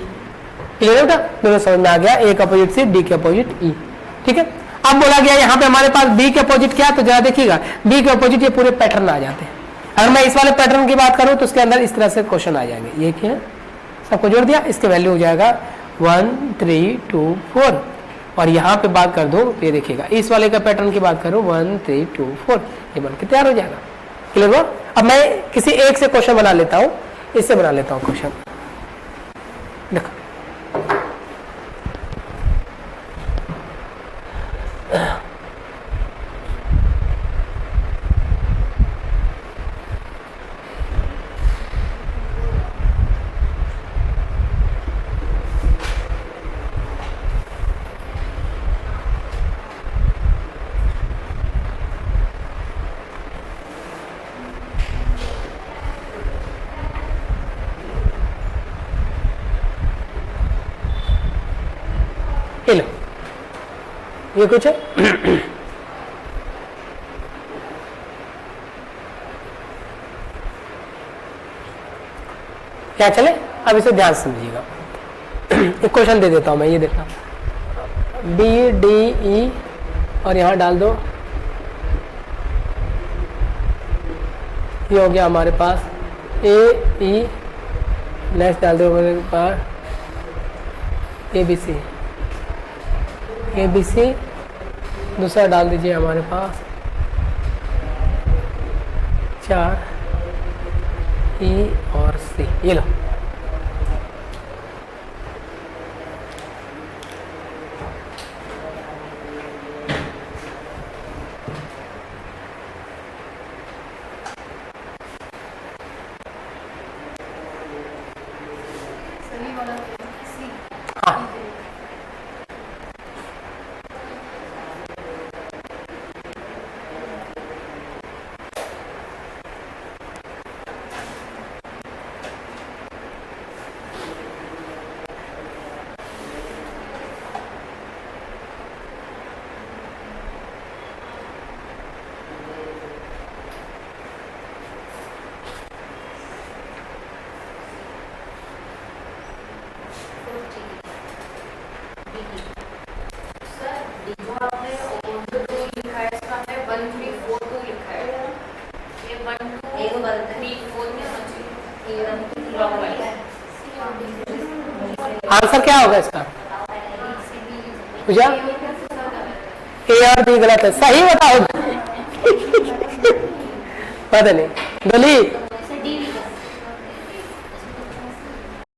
क्लियर है बेटा, दोनों समझ में आ गया। A के अपोजिट C, D के अपोजिट E, ठीक है। अब बोला गया यहाँ पे हमारे पास B के अपोजिट क्या, तो जरा देखिएगा B के अपोजिट ये पूरे पैटर्न आ जाते हैं। अगर मैं इस वाले पैटर्न की बात करूं तो उसके अंदर इस तरह से क्वेश्चन आ जाएंगे। ये क्या है, सबको जोड़ दिया, इसके वैल्यू हो जाएगा 1 3 2 4। और यहाँ पे बात कर दो, ये देखिएगा इस वाले का पैटर्न की बात करूं 1 3 2 4, ये बन के तैयार हो जाएगा। क्लियर हुआ। अब मैं किसी एक से क्वेश्चन बना लेता हूँ, इससे बना लेता हूँ क्वेश्चन। देखो ये लो, ये कुछ है। क्या चले, अब इसे ध्यान से समझिएगा। एक क्वेश्चन दे देता हूं मैं, ये देखना B D E और यहां डाल दो, ये हो गया हमारे पास A E, नेक्स्ट डाल दो हमारे पास ABC, ABC, दूसरा डाल दीजिए हमारे पास 4 E और C, ये लो। हाँ आंसर क्या होगा इसका? पूजा ए और बी गलत है, सही बताओ। पता नहीं। डोली